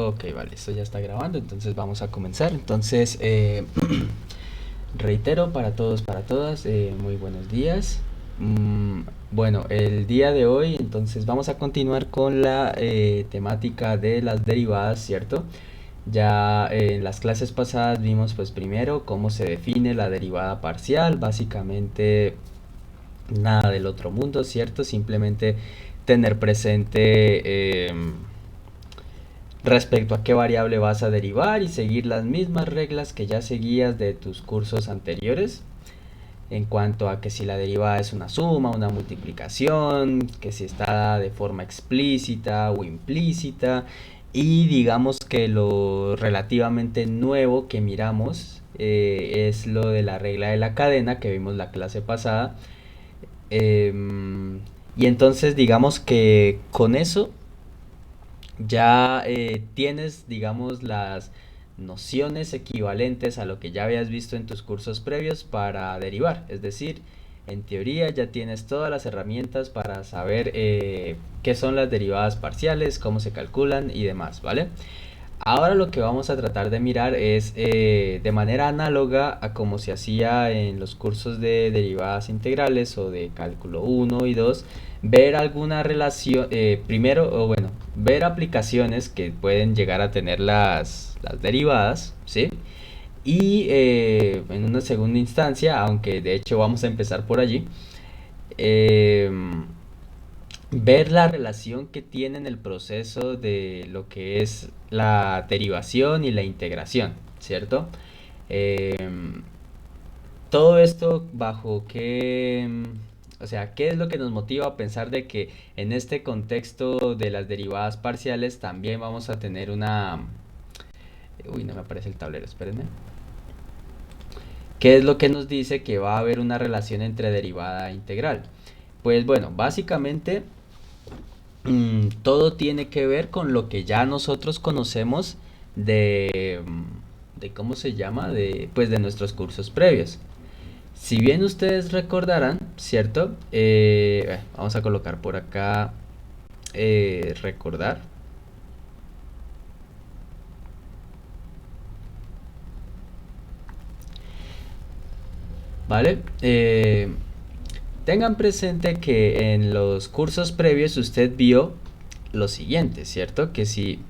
Ok, vale, esto ya está grabando, entonces vamos a comenzar. Entonces, reitero para todos, para todas, muy buenos días. Bueno, el día de hoy, entonces vamos a continuar con la temática de las derivadas, ¿cierto? Ya en las clases pasadas vimos pues primero cómo se define la derivada parcial, básicamente nada del otro mundo, ¿cierto? Simplemente tener presente respecto a qué variable vas a derivar y seguir las mismas reglas que ya seguías de tus cursos anteriores en cuanto a que si la derivada es una suma, una multiplicación, que si está de forma explícita o implícita, y digamos que lo relativamente nuevo que miramos es lo de la regla de la cadena que vimos la clase pasada. Y entonces digamos que con eso ya tienes, digamos, las nociones equivalentes a lo que ya habías visto en tus cursos previos para derivar. Es decir, en teoría ya tienes todas las herramientas para saber qué son las derivadas parciales, cómo se calculan y demás, ¿vale? Ahora lo que vamos a tratar de mirar es de manera análoga a como se hacía en los cursos de derivadas integrales o de cálculo uno y 2 ver alguna relación, primero, o bueno, ver aplicaciones que pueden llegar a tener las derivadas, ¿sí? Y en una segunda instancia, aunque de hecho vamos a empezar por allí, eh, ver la relación que tiene en el proceso de lo que es la derivación y la integración, ¿cierto? Em, Todo esto bajo qué, o sea, ¿qué es lo que nos motiva a pensar de que en este contexto de las derivadas parciales también vamos a tener una... Uy, no me aparece el tablero, espérenme. ¿Qué es lo que nos dice que va a haber una relación entre derivada e integral? Pues bueno, básicamente todo tiene que ver con lo que ya nosotros conocemos de ¿cómo se llama? De, pues de nuestros cursos previos. Si bien ustedes recordarán, ¿cierto? Vamos a colocar por acá recordar, ¿vale? Tengan presente que en los cursos previos usted vio lo siguiente, ¿cierto? Que si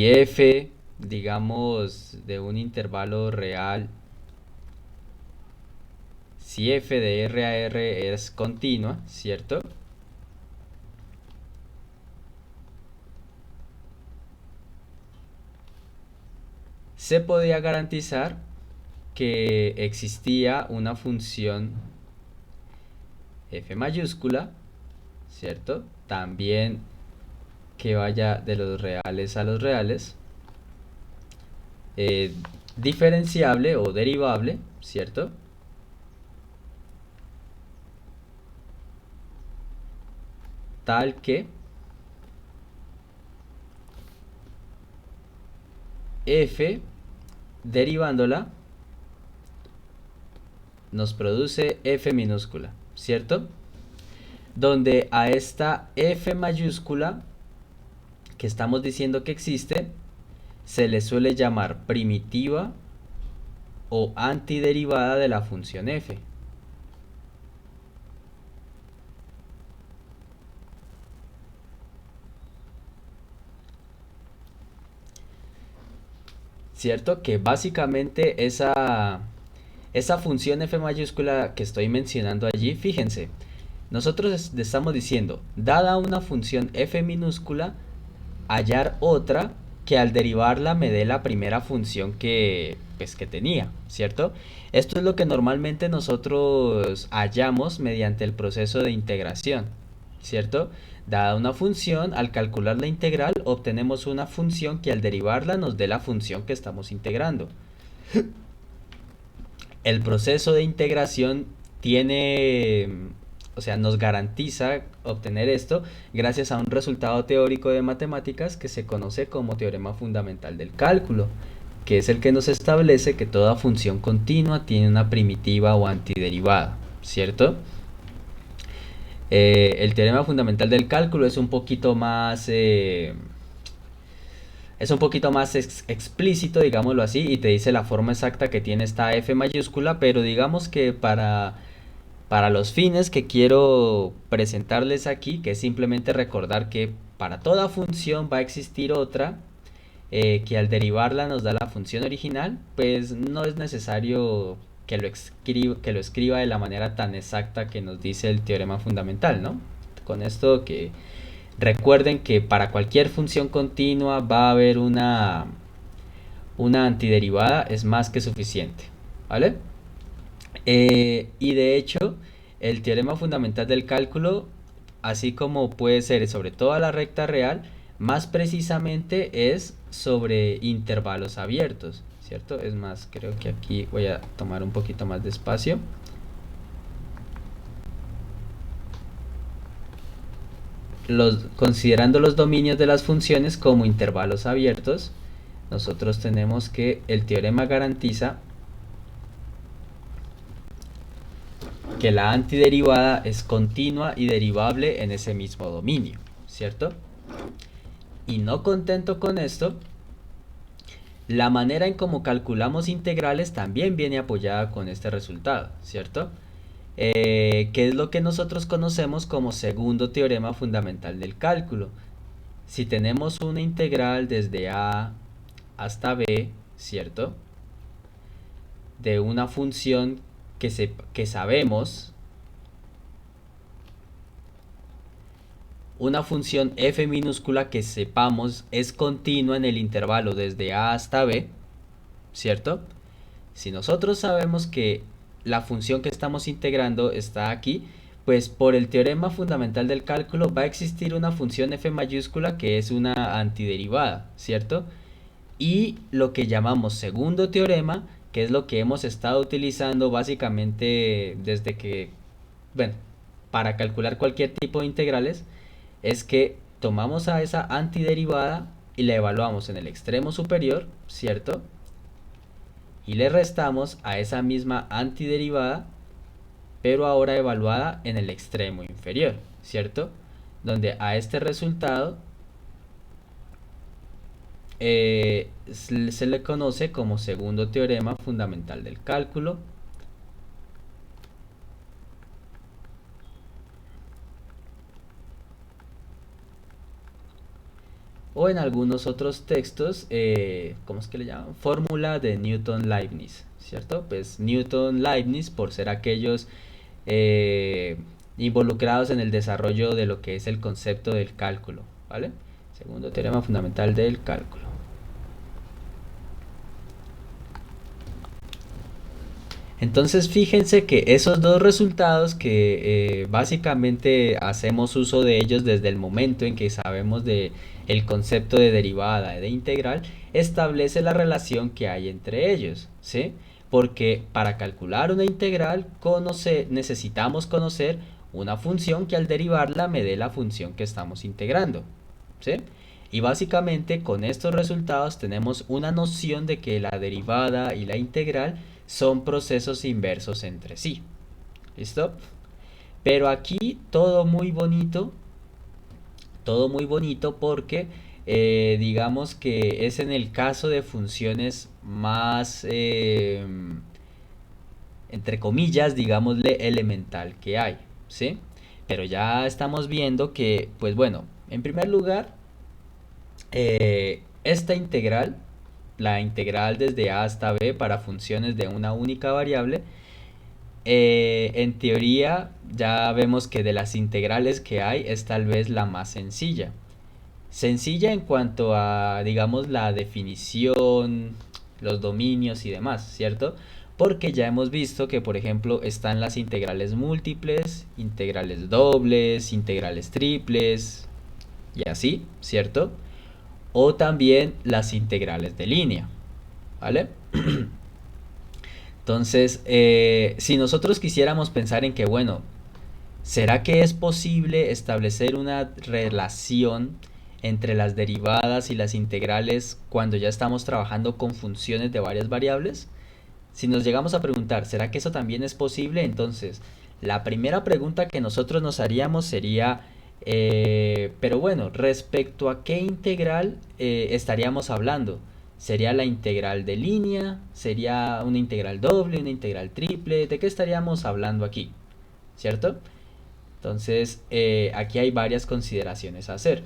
f, digamos, de un intervalo real, si f de r a r es continua, ¿cierto? Se podía garantizar que existía una función f mayúscula, ¿cierto? También que vaya de los reales a los reales, eh, diferenciable o derivable, ¿cierto? Tal que f derivándola nos produce f minúscula, ¿cierto? Donde a esta f mayúscula que estamos diciendo que existe se le suele llamar primitiva o antiderivada de la función f. ¿Cierto? Que básicamente esa función f mayúscula que estoy mencionando allí, fíjense, nosotros estamos diciendo, dada una función f minúscula, hallar otra que al derivarla me dé la primera función que, pues, que tenía, ¿cierto? Esto es lo que normalmente nosotros hallamos mediante el proceso de integración, ¿cierto? Dada una función, al calcular la integral obtenemos una función que al derivarla nos dé la función que estamos integrando. El proceso de integración tiene, o sea, nos garantiza obtener esto gracias a un resultado teórico de matemáticas que se conoce como teorema fundamental del cálculo, que es el que nos establece que toda función continua tiene una primitiva o antiderivada, ¿cierto? El teorema fundamental del cálculo es un poquito más, es un poquito más explícito, digámoslo así, y te dice la forma exacta que tiene esta f mayúscula, pero digamos que para los fines que quiero presentarles aquí, que es simplemente recordar que para toda función va a existir otra, que al derivarla nos da la función original, pues no es necesario que lo escriba de la manera tan exacta que nos dice el teorema fundamental, ¿no? Con esto que recuerden que para cualquier función continua va a haber una antiderivada, es más que suficiente, ¿vale? Y de hecho, el teorema fundamental del cálculo, así como puede ser sobre toda la recta real, más precisamente es sobre intervalos abiertos, ¿cierto? Es más, creo que aquí voy a tomar un poquito más de espacio. Considerando los dominios de las funciones como intervalos abiertos, nosotros tenemos que el teorema garantiza que la antiderivada es continua y derivable en ese mismo dominio, ¿cierto? Y no contento con esto, la manera en cómo calculamos integrales también viene apoyada con este resultado, ¿cierto? Que es lo que nosotros conocemos como segundo teorema fundamental del cálculo. Si tenemos una integral desde a hasta b, ¿cierto? De una función que sabemos, una función f minúscula que sepamos es continua en el intervalo desde a hasta b, ¿cierto? Si nosotros sabemos que la función que estamos integrando está aquí, pues por el teorema fundamental del cálculo va a existir una función f mayúscula que es una antiderivada, ¿cierto? Y lo que llamamos segundo teorema, que es lo que hemos estado utilizando básicamente desde que, bueno, para calcular cualquier tipo de integrales, es que tomamos a esa antiderivada y la evaluamos en el extremo superior, ¿cierto? Y le restamos a esa misma antiderivada, pero ahora evaluada en el extremo inferior, ¿cierto? Donde a este resultado se le conoce como segundo teorema fundamental del cálculo. O en algunos otros textos, ¿cómo es que le llaman? Fórmula de Newton-Leibniz, ¿cierto? Pues Newton-Leibniz, por ser aquellos involucrados en el desarrollo de lo que es el concepto del cálculo, ¿vale? Segundo teorema fundamental del cálculo. Entonces fíjense que esos dos resultados que básicamente hacemos uso de ellos desde el momento en que sabemos de el concepto de derivada y de integral, establece la relación que hay entre ellos, ¿sí? Porque para calcular una integral necesitamos conocer una función que al derivarla me dé la función que estamos integrando, ¿sí? Y básicamente con estos resultados tenemos una noción de que la derivada y la integral son procesos inversos entre sí. ¿Listo? Pero aquí todo muy bonito porque digamos que es en el caso de funciones más, entre comillas, digámosle, elemental que hay, ¿sí? Pero ya estamos viendo que, pues bueno, en primer lugar, esta integral, la integral desde a hasta b para funciones de una única variable, en teoría ya vemos que de las integrales que hay es tal vez la más sencilla. Sencilla en cuanto a, digamos, la definición, los dominios y demás, ¿cierto? Porque ya hemos visto que, por ejemplo, están las integrales múltiples, integrales dobles, integrales triples y así, ¿cierto? O también las integrales de línea, ¿vale? Entonces, si nosotros quisiéramos pensar en que, bueno, ¿será que es posible establecer una relación entre las derivadas y las integrales cuando ya estamos trabajando con funciones de varias variables? Si nos llegamos a preguntar, ¿será que eso también es posible? Entonces, la primera pregunta que nosotros nos haríamos sería, Pero bueno, respecto a qué integral estaríamos hablando. ¿Sería la integral de línea? ¿Sería una integral doble, una integral triple? ¿De qué estaríamos hablando aquí? ¿Cierto? Entonces, aquí hay varias consideraciones a hacer.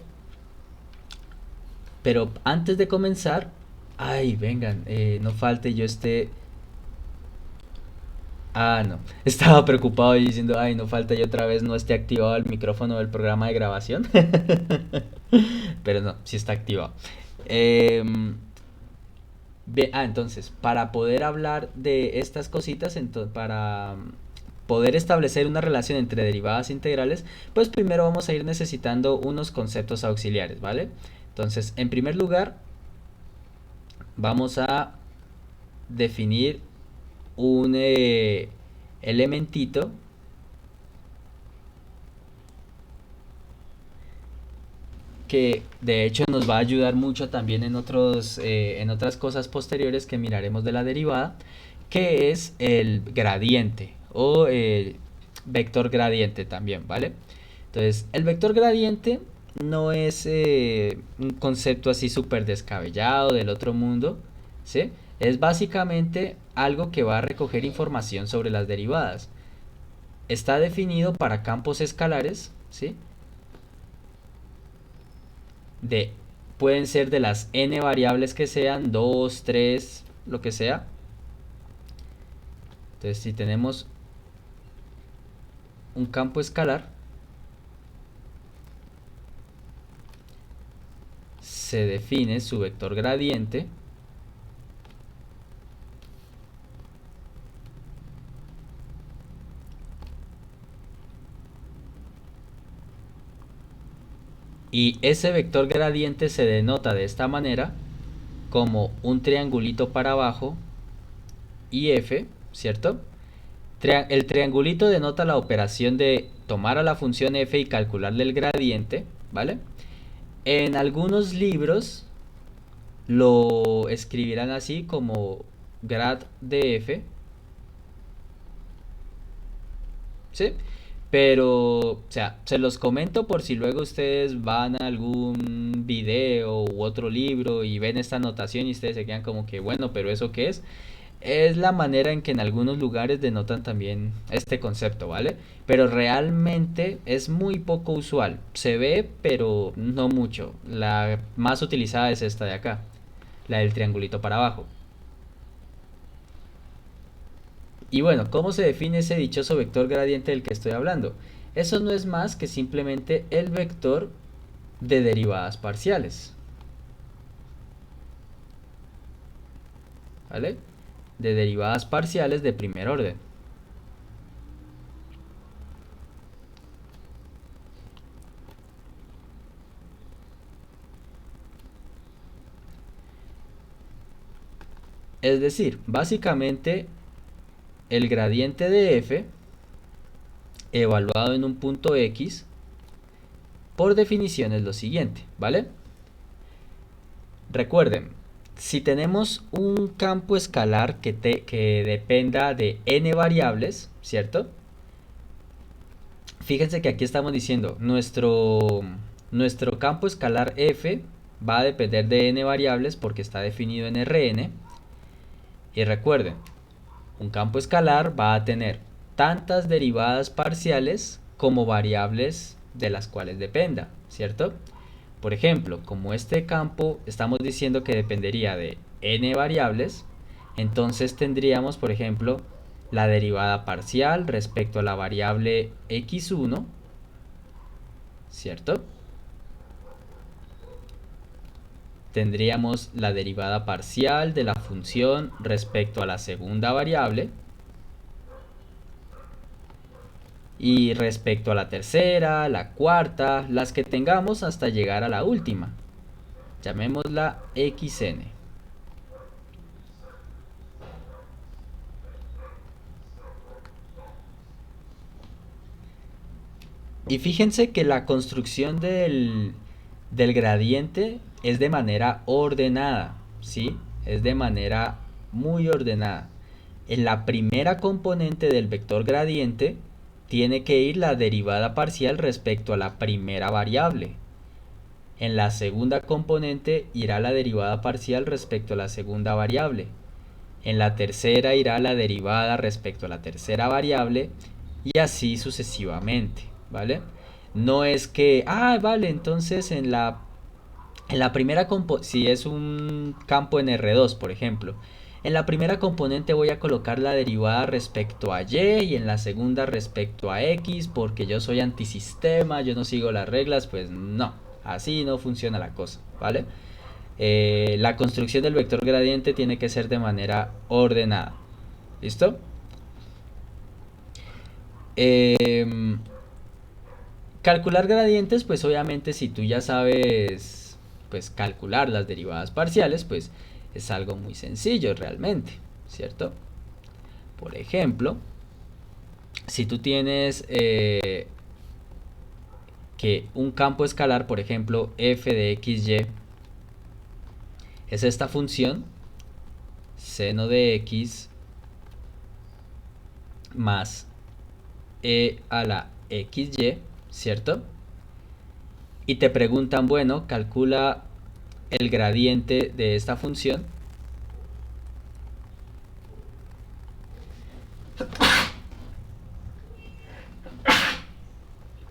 Pero antes de comenzar, ay, vengan, no falte yo esté. Ah, no. Estaba preocupado y diciendo, ay, no falta yo otra vez no esté activado el micrófono del programa de grabación. Pero no, sí está activado. Em, entonces, para poder hablar de estas cositas, para poder establecer una relación entre derivadas e integrales, pues primero vamos a ir necesitando unos conceptos auxiliares, ¿vale? Entonces, en primer lugar, vamos a definir un elementito que de hecho nos va a ayudar mucho también en otras cosas posteriores que miraremos de la derivada, que es el gradiente o vector gradiente también, ¿vale? Entonces, el vector gradiente no es un concepto así súper descabellado del otro mundo, ¿sí? Es básicamente algo que va a recoger información sobre las derivadas. Está definido para campos escalares, ¿sí? de Pueden ser de las n variables que sean, 2 3 lo que sea. Entonces, si tenemos un campo escalar, se define su vector gradiente y ese vector gradiente se denota de esta manera como un triangulito para abajo y f, ¿cierto? El triangulito denota la operación de tomar a la función f y calcularle el gradiente, ¿vale? En algunos libros lo escribirán así como grad de f, ¿sí? Pero, o sea, se los comento por si luego ustedes van a algún video u otro libro y ven esta anotación y ustedes se quedan como que, bueno, pero ¿eso qué es? Es la manera en que en algunos lugares denotan también este concepto, ¿vale? Pero realmente es muy poco usual. Se ve, pero no mucho. La más utilizada es esta de acá, la del triangulito para abajo. Y bueno, ¿cómo se define ese dichoso vector gradiente del que estoy hablando? Eso no es más que simplemente el vector de derivadas parciales, ¿vale? De derivadas parciales de primer orden. Es decir, básicamente el gradiente de f evaluado en un punto x, por definición es lo siguiente, ¿vale? Recuerden, si tenemos un campo escalar que dependa de n variables, ¿cierto? Fíjense que aquí estamos diciendo, nuestro campo escalar f va a depender de n variables porque está definido en Rn. Y recuerden, un campo escalar va a tener tantas derivadas parciales como variables de las cuales dependa, ¿cierto? Por ejemplo, como este campo estamos diciendo que dependería de n variables, entonces tendríamos, por ejemplo, la derivada parcial respecto a la variable x1, ¿cierto? Tendríamos la derivada parcial de la función respecto a la segunda variable y respecto a la tercera, la cuarta, las que tengamos hasta llegar a la última. Llamémosla xn. Y fíjense que la construcción del gradiente es de manera ordenada, ¿sí? Es de manera muy ordenada. En la primera componente del vector gradiente tiene que ir la derivada parcial respecto a la primera variable. En la segunda componente irá la derivada parcial respecto a la segunda variable. En la tercera irá la derivada respecto a la tercera variable y así sucesivamente, ¿vale? No es que, vale, entonces en la primera si es un campo en R2, por ejemplo, en la primera componente voy a colocar la derivada respecto a Y y en la segunda respecto a X porque yo soy antisistema, yo no sigo las reglas, pues no, así no funciona la cosa, ¿vale? La construcción del vector gradiente tiene que ser de manera ordenada. ¿Listo? Calcular gradientes, pues obviamente si tú ya sabes pues calcular las derivadas parciales, pues es algo muy sencillo realmente, ¿cierto? Por ejemplo, si tú tienes que un campo escalar, por ejemplo, f de xy, es esta función seno de x más e a la xy, ¿cierto? Y te preguntan, bueno, calcula el gradiente de esta función.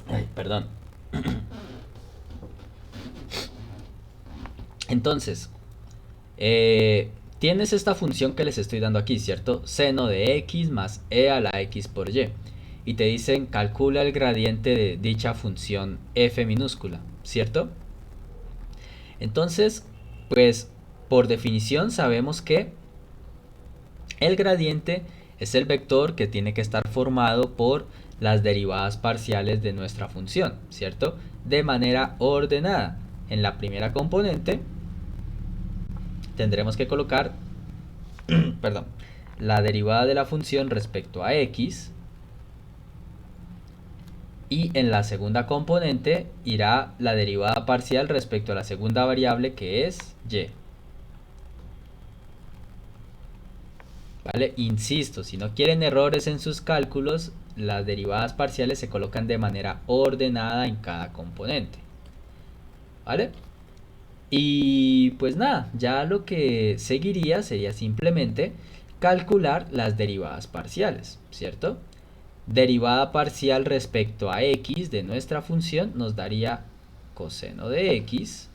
Ay, perdón. Entonces, tienes esta función que les estoy dando aquí, ¿cierto? Seno de x más e a la x por y. Y te dicen, calcula el gradiente de dicha función f minúscula, ¿cierto? Entonces, pues, por definición sabemos que el gradiente es el vector que tiene que estar formado por las derivadas parciales de nuestra función, ¿cierto? De manera ordenada. En la primera componente tendremos que colocar perdón, la derivada de la función respecto a x y en la segunda componente irá la derivada parcial respecto a la segunda variable que es y. ¿Vale? Insisto, si no quieren errores en sus cálculos, las derivadas parciales se colocan de manera ordenada en cada componente. ¿Vale? Y pues nada, ya lo que seguiría sería simplemente calcular las derivadas parciales, ¿cierto? Derivada parcial respecto a x de nuestra función nos daría coseno de x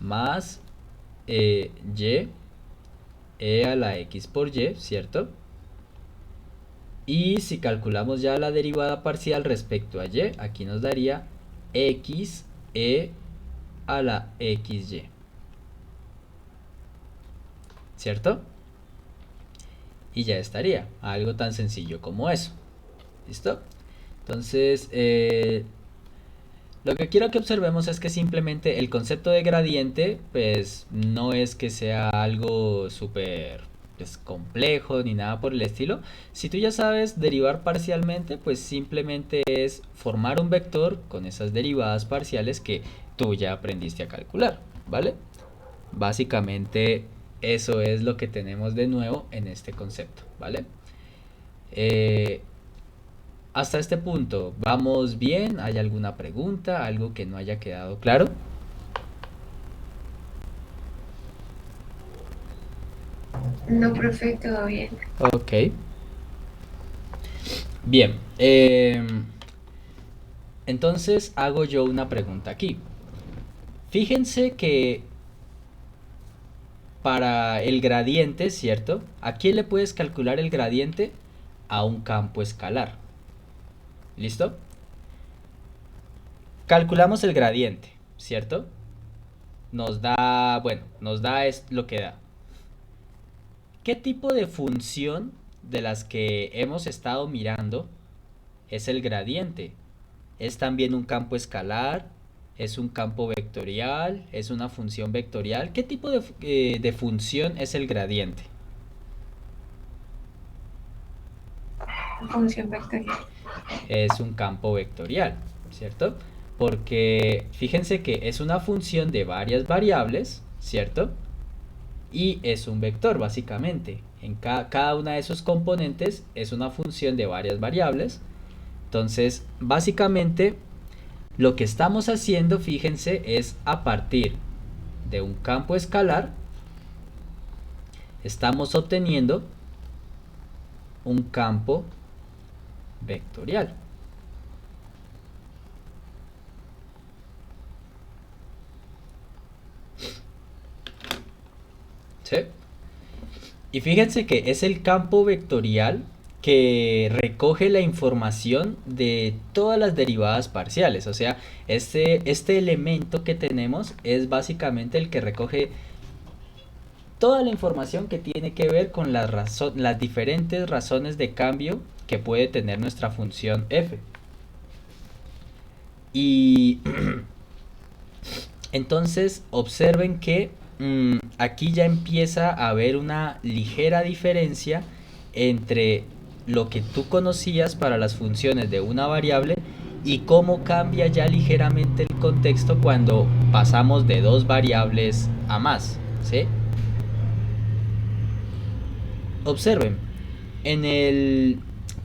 más y e a la x por y, ¿cierto? Y si calculamos ya la derivada parcial respecto a y, aquí nos daría x e a la xy, ¿cierto? Y ya estaría, algo tan sencillo como eso. ¿Listo? Entonces, lo que quiero que observemos es que simplemente el concepto de gradiente, pues no es que sea algo súper pues, complejo ni nada por el estilo. Si tú ya sabes derivar parcialmente, pues simplemente es formar un vector con esas derivadas parciales que tú ya aprendiste a calcular, ¿vale? Básicamente eso es lo que tenemos de nuevo en este concepto, ¿vale? Hasta este punto, ¿vamos bien? ¿Hay alguna pregunta? ¿Algo que no haya quedado claro? No, profe, todo bien. Ok. Bien. Entonces hago yo una pregunta aquí. Fíjense que para el gradiente, ¿cierto? ¿A quién le puedes calcular el gradiente? A un campo escalar. ¿Listo? Calculamos el gradiente, ¿cierto? Nos da, bueno, nos da es lo que da. ¿Qué tipo de función de las que hemos estado mirando es el gradiente? ¿Es también un campo escalar? ¿Es un campo vectorial? ¿Es una función vectorial? ¿Qué tipo de función es el gradiente? Función vectorial. Es un campo vectorial, ¿cierto? Porque fíjense que es una función de varias variables, ¿cierto? Y es un vector básicamente. En cada una de sus componentes es una función de varias variables. Entonces, básicamente, lo que estamos haciendo, fíjense, es a partir de un campo escalar, estamos obteniendo un campo vectorial. ¿Sí? Y fíjense que es el campo vectorial que recoge la información de todas las derivadas parciales. O sea, este elemento que tenemos es básicamente el que recoge toda la información que tiene que ver con las diferentes razones de cambio que puede tener nuestra función f. Y entonces observen que aquí ya empieza a haber una ligera diferencia entre lo que tú conocías para las funciones de una variable y cómo cambia ya ligeramente el contexto cuando pasamos de dos variables a más, ¿sí? Observen,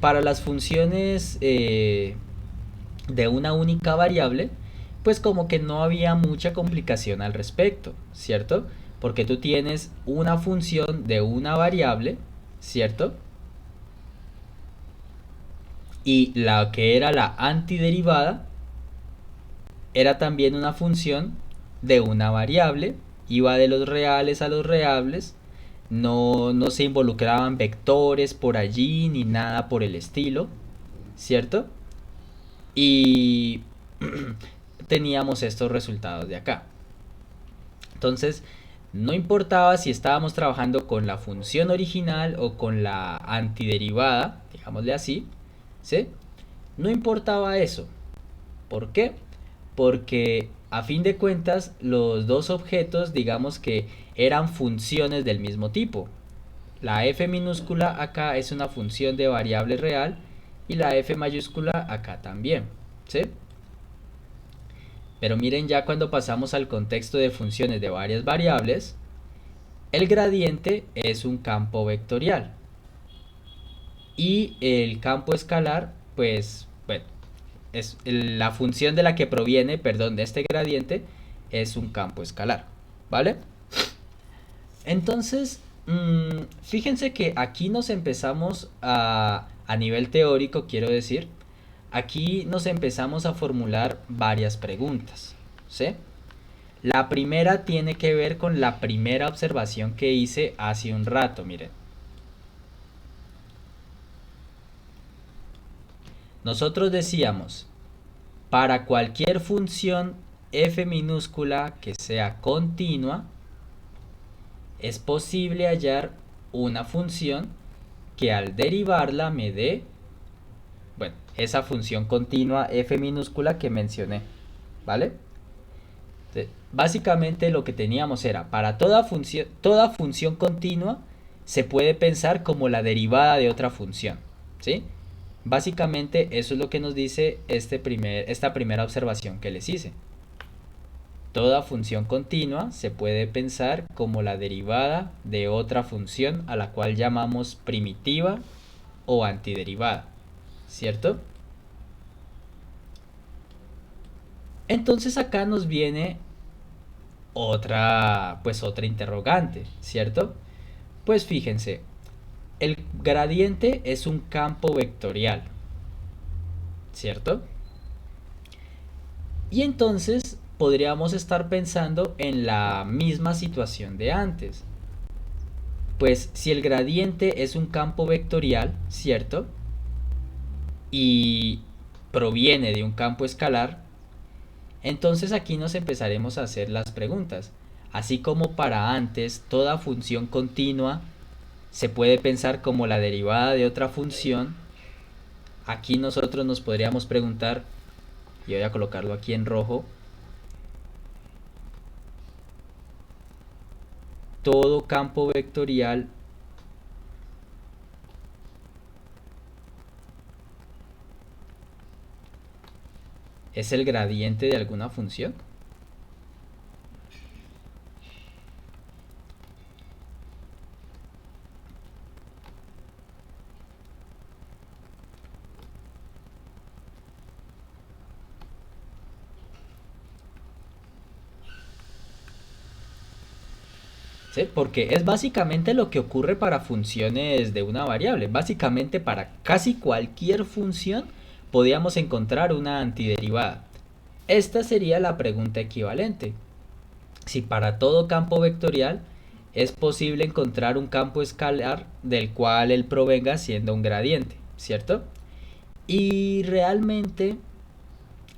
para las funciones de una única variable, pues como que no había mucha complicación al respecto, ¿cierto? Porque tú tienes una función de una variable, ¿cierto? Y la que era la antiderivada era también una función de una variable, iba de los reales a los reales, no se involucraban vectores por allí ni nada por el estilo, ¿cierto? Y teníamos estos resultados de acá. Entonces, no importaba si estábamos trabajando con la función original o con la antiderivada, digámosle así, ¿sí? No importaba eso. ¿Por qué? Porque a fin de cuentas los dos objetos, digamos que eran funciones del mismo tipo. La f minúscula acá es una función de variable real y la f mayúscula acá también, ¿sí? Pero miren, ya cuando pasamos al contexto de funciones de varias variables, el gradiente es un campo vectorial. Y el campo escalar, pues, bueno, es la función de la que proviene, perdón, de este gradiente, es un campo escalar, ¿vale? Entonces, fíjense que aquí nos empezamos a nivel teórico, quiero decir, aquí nos empezamos a formular varias preguntas, ¿sí? La primera tiene que ver con la primera observación que hice hace un rato, miren. Nosotros decíamos, para cualquier función f minúscula que sea continua, es posible hallar una función que al derivarla me dé, bueno, esa función continua f minúscula que mencioné, ¿vale? Básicamente lo que teníamos era, para toda función continua se puede pensar como la derivada de otra función, ¿sí? Básicamente eso es lo que nos dice esta primera observación que les hice. Toda función continua se puede pensar como la derivada de otra función a la cual llamamos primitiva o antiderivada, ¿cierto? Entonces acá nos viene otra interrogante, ¿cierto? Pues fíjense, el gradiente es un campo vectorial, ¿cierto? Y entonces podríamos estar pensando en la misma situación de antes. Pues si el gradiente es un campo vectorial, ¿cierto? Y proviene de un campo escalar, entonces aquí nos empezaremos a hacer las preguntas. Así como para antes toda función continua se puede pensar como la derivada de otra función, aquí nosotros nos podríamos preguntar, y voy a colocarlo aquí en rojo, todo campo vectorial es el gradiente de alguna función. ¿sí? Porque es básicamente lo que ocurre para funciones de una variable. Básicamente para casi cualquier función podíamos encontrar una antiderivada. Esta sería la pregunta equivalente. Si para todo campo vectorial es posible encontrar un campo escalar del cual él provenga siendo un gradiente, ¿cierto? Y realmente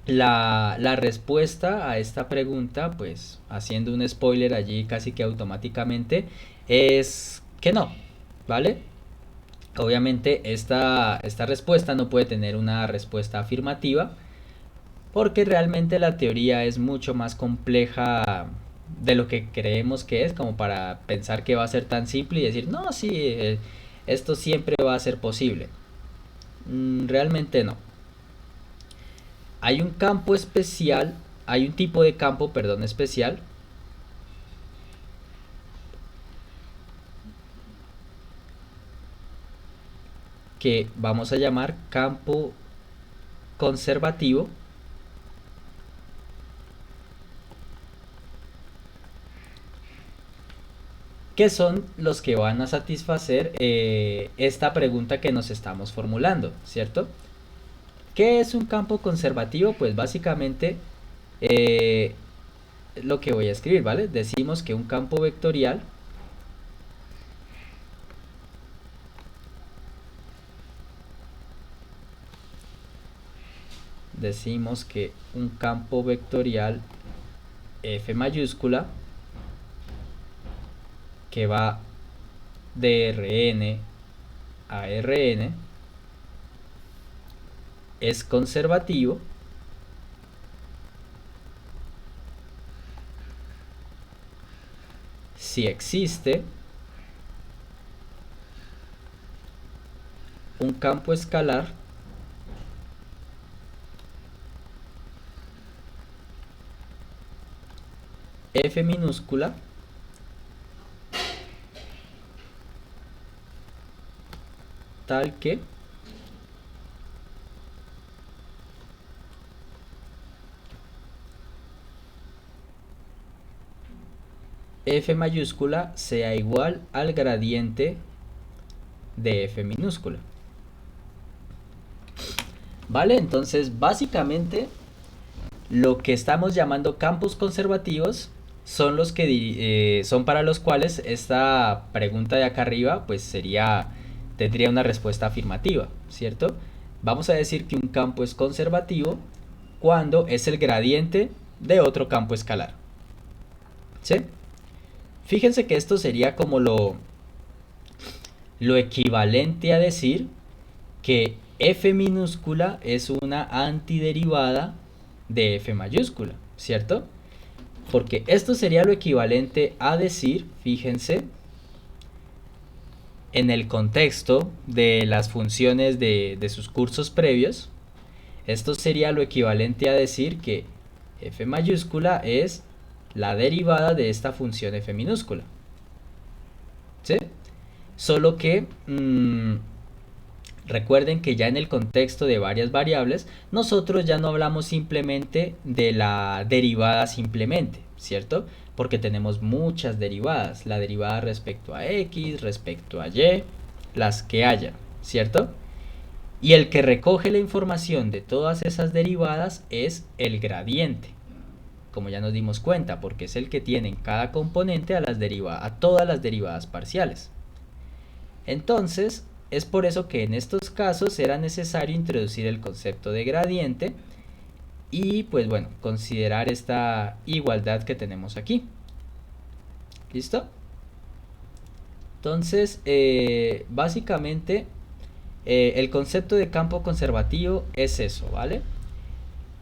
la respuesta a esta pregunta, pues haciendo un spoiler allí casi que automáticamente, es que no, ¿vale? Obviamente esta respuesta no puede tener una respuesta afirmativa porque realmente la teoría es mucho más compleja de lo que creemos que es, como para pensar que va a ser tan simple y decir, no, sí, esto siempre va a ser posible. Realmente no. Hay un campo especial, hay un tipo de campo, perdón, especial, que vamos a llamar campo conservativo, que son los que van a satisfacer esta pregunta que nos estamos formulando, ¿cierto? ¿Qué es un campo conservativo? Pues básicamente eh, lo que voy a escribir, ¿vale? Decimos que un campo vectorial decimos que un campo vectorial F mayúscula que va de Rn a Rn es conservativo si existe un campo escalar F minúscula tal que F mayúscula sea igual al gradiente de F minúscula. ¿Vale? Entonces, básicamente, lo que estamos llamando campos conservativos son los que son para los cuales esta pregunta de acá arriba, pues tendría una respuesta afirmativa, ¿cierto? Vamos a decir que un campo es conservativo cuando es el gradiente de otro campo escalar, ¿sí? Fíjense que esto sería como lo equivalente a decir que f minúscula es una antiderivada de f mayúscula, ¿cierto? Porque esto sería lo equivalente a decir, fíjense, en el contexto de las funciones de sus cursos previos, esto sería lo equivalente a decir que f mayúscula es la derivada de esta función f minúscula, ¿sí? Solo que recuerden que ya en el contexto de varias variables, nosotros ya no hablamos simplemente de la derivada simplemente, ¿cierto? Porque tenemos muchas derivadas, la derivada respecto a x, respecto a y, las que haya, ¿cierto? Y el que recoge la información de todas esas derivadas es el gradiente, como ya nos dimos cuenta, porque es el que tiene en cada componente a todas las derivadas parciales. Entonces, es por eso que en estos casos era necesario introducir el concepto de gradiente y pues bueno, considerar esta igualdad que tenemos aquí. ¿Listo? Entonces, básicamente, el concepto de campo conservativo es eso, ¿vale?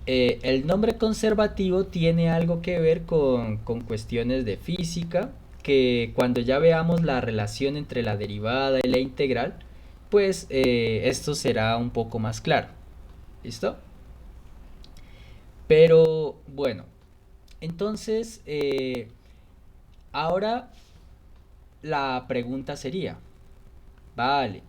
El nombre conservativo tiene algo que ver con cuestiones de física, que cuando ya veamos la relación entre la derivada y la integral, pues esto será un poco más claro. ¿Listo? Pero bueno, entonces ahora la pregunta sería, vale,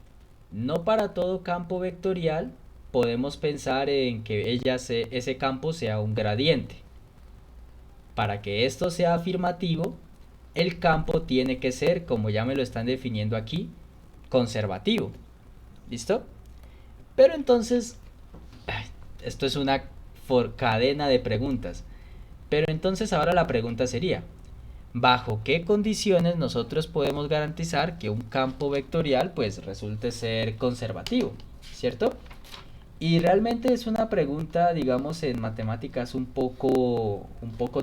no para todo campo vectorial podemos pensar en que ese campo sea un gradiente. Para que esto sea afirmativo, el campo tiene que ser, como ya me lo están definiendo aquí, conservativo. ¿Listo? Pero entonces, esto es una cadena de preguntas. Pero entonces ahora la pregunta sería, ¿bajo qué condiciones nosotros podemos garantizar que un campo vectorial pues resulte ser conservativo? ¿Cierto? Y realmente es una pregunta, digamos, en matemáticas un poco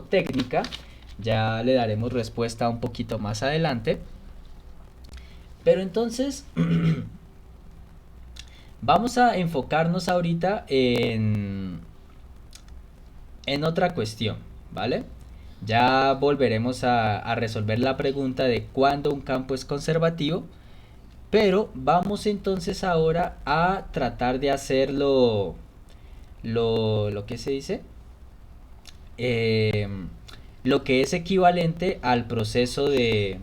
técnica. Ya le daremos respuesta un poquito más adelante. Pero entonces, vamos a enfocarnos ahorita en otra cuestión, ¿vale? Ya volveremos a resolver la pregunta de cuándo un campo es conservativo, pero vamos entonces ahora a tratar de hacerlo, lo que se dice, eh, lo que es equivalente al proceso de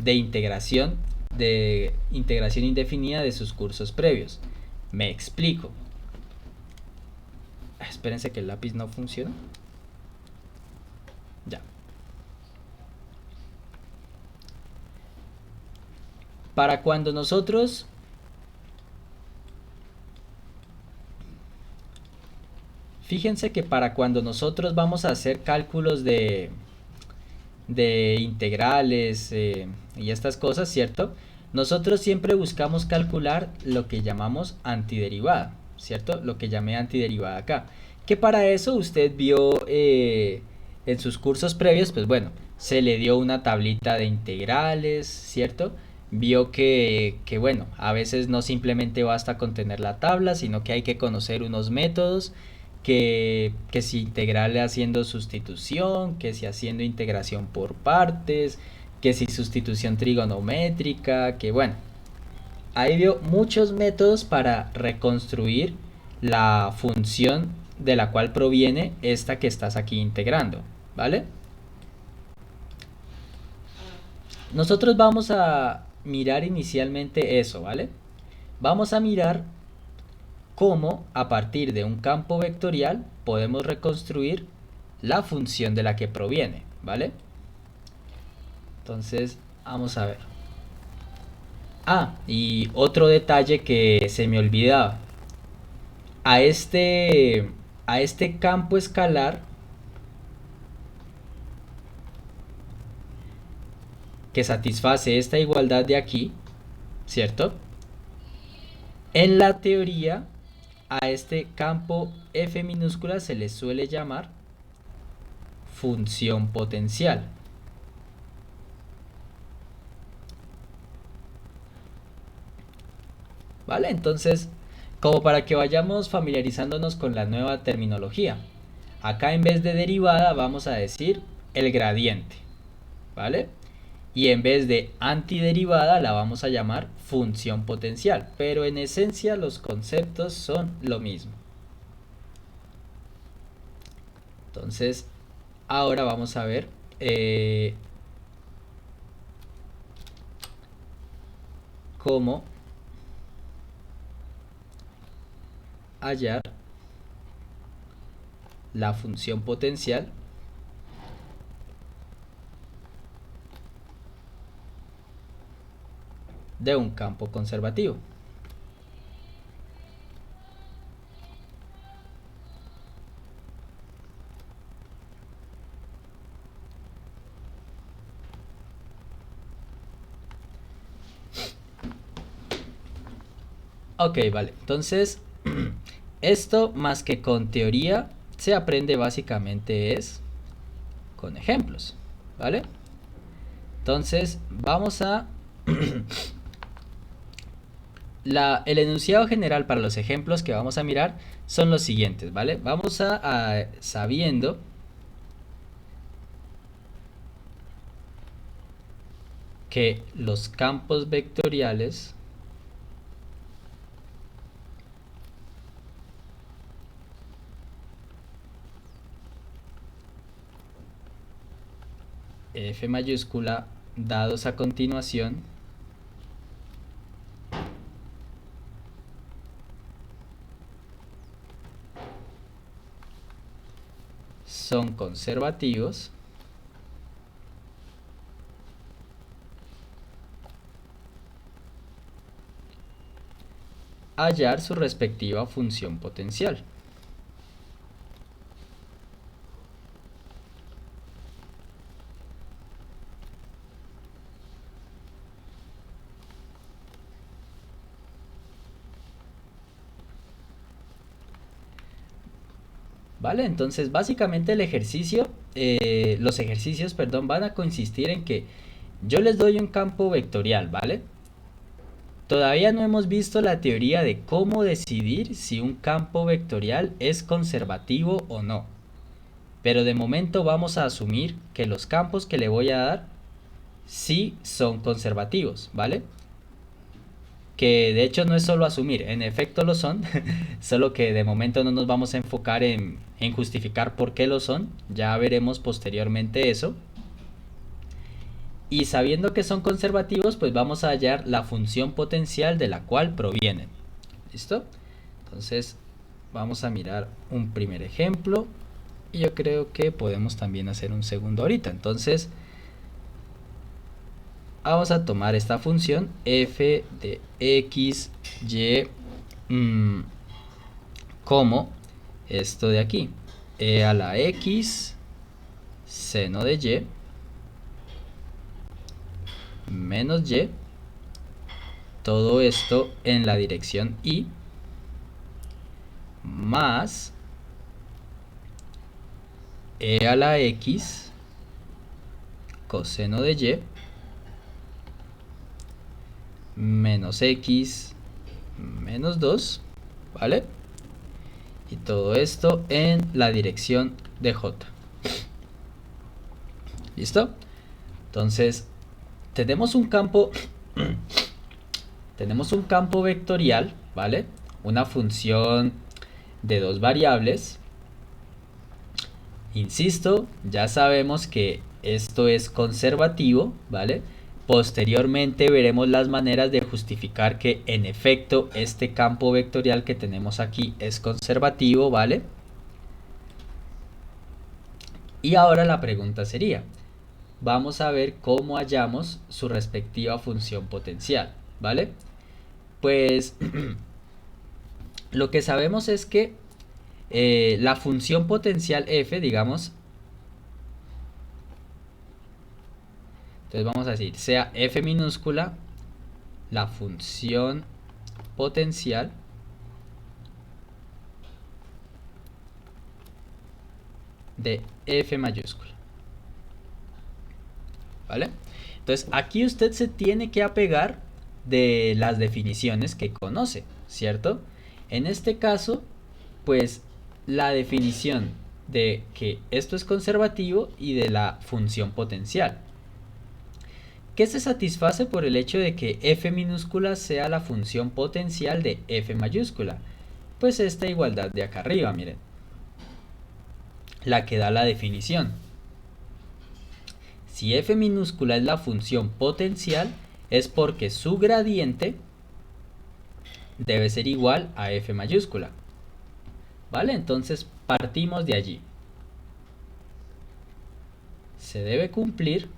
integración indefinida de sus cursos previos. Me explico. Espérense que el lápiz no funciona. Ya. Para cuando nosotros Fíjense que para cuando nosotros vamos a hacer cálculos de integrales y estas cosas, ¿cierto? Nosotros siempre buscamos calcular lo que llamamos antiderivada, ¿cierto? Lo que llamé antiderivada acá. Que para eso usted vio en sus cursos previos, pues bueno, se le dio una tablita de integrales, ¿cierto? Vio que bueno, a veces no simplemente basta con tener la tabla, sino que hay que conocer unos métodos que si integral haciendo sustitución, que si haciendo integración por partes, que si sustitución trigonométrica, que bueno, ahí vio muchos métodos para reconstruir la función de la cual proviene esta que estás aquí integrando, ¿vale? Nosotros vamos a mirar inicialmente eso, ¿vale? Vamos a mirar cómo a partir de un campo vectorial podemos reconstruir la función de la que proviene, ¿vale? Entonces, vamos a ver. Ah, y otro detalle que se me olvidaba. A este, a este campo escalar que satisface esta igualdad de aquí, ¿cierto? En la teoría, a este campo f minúscula se le suele llamar función potencial. ¿Vale? Entonces, como para que vayamos familiarizándonos con la nueva terminología. Acá en vez de derivada vamos a decir el gradiente, ¿vale? Y en vez de antiderivada la vamos a llamar función potencial, pero en esencia los conceptos son lo mismo. Entonces, ahora vamos a ver cómo hallar la función potencial de un campo conservativo. Ok, vale. Entonces, esto más que con teoría se aprende básicamente es con ejemplos, ¿vale? Entonces, vamos a el enunciado general para los ejemplos que vamos a mirar son los siguientes, ¿vale? Vamos a sabiendo que los campos vectoriales F mayúscula dados a continuación son conservativos hallar su respectiva función potencial. ¿Vale? Entonces, básicamente el ejercicio, los ejercicios, perdón, van a consistir en que yo les doy un campo vectorial, ¿vale? Todavía no hemos visto la teoría de cómo decidir si un campo vectorial es conservativo o no. Pero de momento vamos a asumir que los campos que le voy a dar sí son conservativos, ¿vale? Que de hecho no es solo asumir, en efecto lo son, solo que de momento no nos vamos a enfocar en justificar por qué lo son, ya veremos posteriormente eso. Y sabiendo que son conservativos, pues vamos a hallar la función potencial de la cual provienen. ¿Listo? Entonces vamos a mirar un primer ejemplo y yo creo que podemos también hacer un segundo ahorita. Entonces vamos a tomar esta función f de x, y, como esto de aquí, e a la x seno de y menos y, todo esto en la dirección y, más e a la x coseno de y menos x menos 2, ¿vale? Y todo esto en la dirección de j. ¿Listo? Entonces, tenemos un campo vectorial, ¿vale? Una función de dos variables. Insisto, ya sabemos que esto es conservativo, ¿vale? Posteriormente veremos las maneras de justificar que en efecto este campo vectorial que tenemos aquí es conservativo, ¿vale? Y ahora la pregunta sería, vamos a ver cómo hallamos su respectiva función potencial, ¿vale? Pues lo que sabemos es que la función potencial f, digamos, entonces vamos a decir, sea f minúscula la función potencial de f mayúscula, ¿vale? Entonces aquí usted se tiene que apegar de las definiciones que conoce, ¿cierto? En este caso, pues la definición de que esto es conservativo y de la función potencial, que se satisface por el hecho de que f minúscula sea la función potencial de f mayúscula. Pues esta igualdad de acá arriba, miren, la que da la definición. Si f minúscula es la función potencial, es porque su gradiente debe ser igual a f mayúscula, ¿vale? Entonces partimos de allí. Se debe cumplir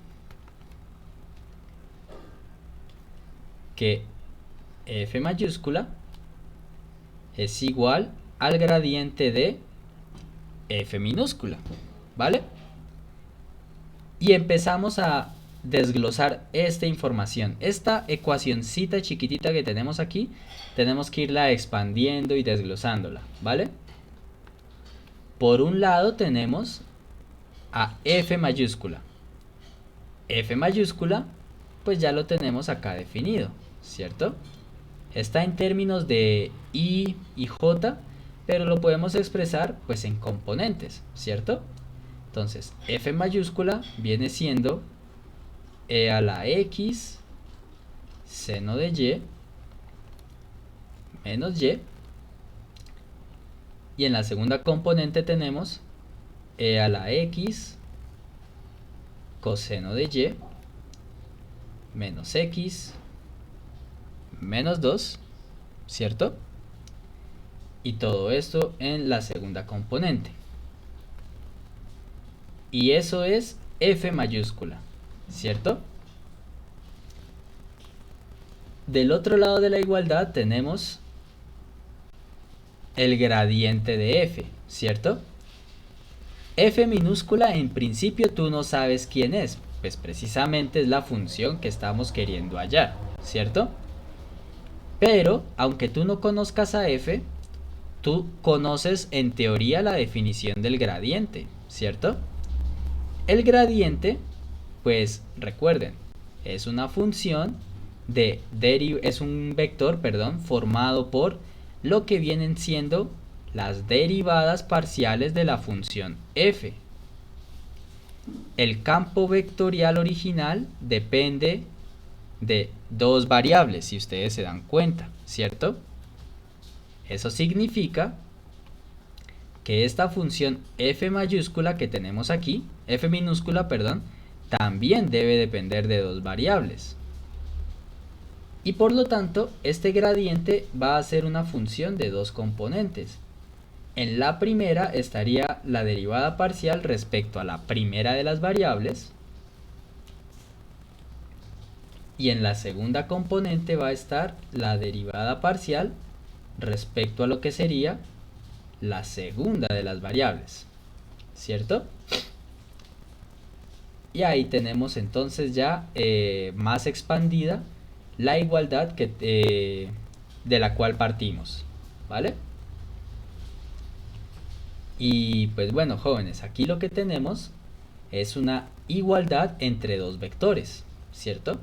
que f mayúscula es igual al gradiente de f minúscula, ¿vale? Y empezamos a desglosar esta información. Esta ecuacioncita chiquitita que tenemos aquí, tenemos que irla expandiendo y desglosándola, ¿vale? Por un lado tenemos a f mayúscula. F mayúscula, pues ya lo tenemos acá definido, ¿cierto? Está en términos de I y J, pero lo podemos expresar pues en componentes, ¿cierto? Entonces, f mayúscula viene siendo e a la x seno de y menos y. Y en la segunda componente tenemos e a la x coseno de y menos x menos 2, ¿cierto? Y todo esto en la segunda componente. Y eso es f mayúscula, ¿cierto? Del otro lado de la igualdad tenemos el gradiente de f, ¿cierto? F minúscula en principio tú no sabes quién es, pues precisamente es la función que estamos queriendo hallar, ¿cierto? Pero aunque tú no conozcas a f, tú conoces en teoría la definición del gradiente, ¿cierto? El gradiente, pues recuerden, es una función es un vector, perdón, formado por lo que vienen siendo las derivadas parciales de la función f. El campo vectorial original depende de dos variables, si ustedes se dan cuenta, ¿cierto? Eso significa que esta función f mayúscula que tenemos aquí, f minúscula, perdón, también debe depender de dos variables. Y por lo tanto, este gradiente va a ser una función de dos componentes. En la primera estaría la derivada parcial respecto a la primera de las variables. Y en la segunda componente va a estar la derivada parcial respecto a lo que sería la segunda de las variables, ¿cierto? Y ahí tenemos entonces ya más expandida la igualdad de la cual partimos, ¿vale? Y pues bueno, jóvenes, aquí lo que tenemos es una igualdad entre dos vectores, ¿cierto?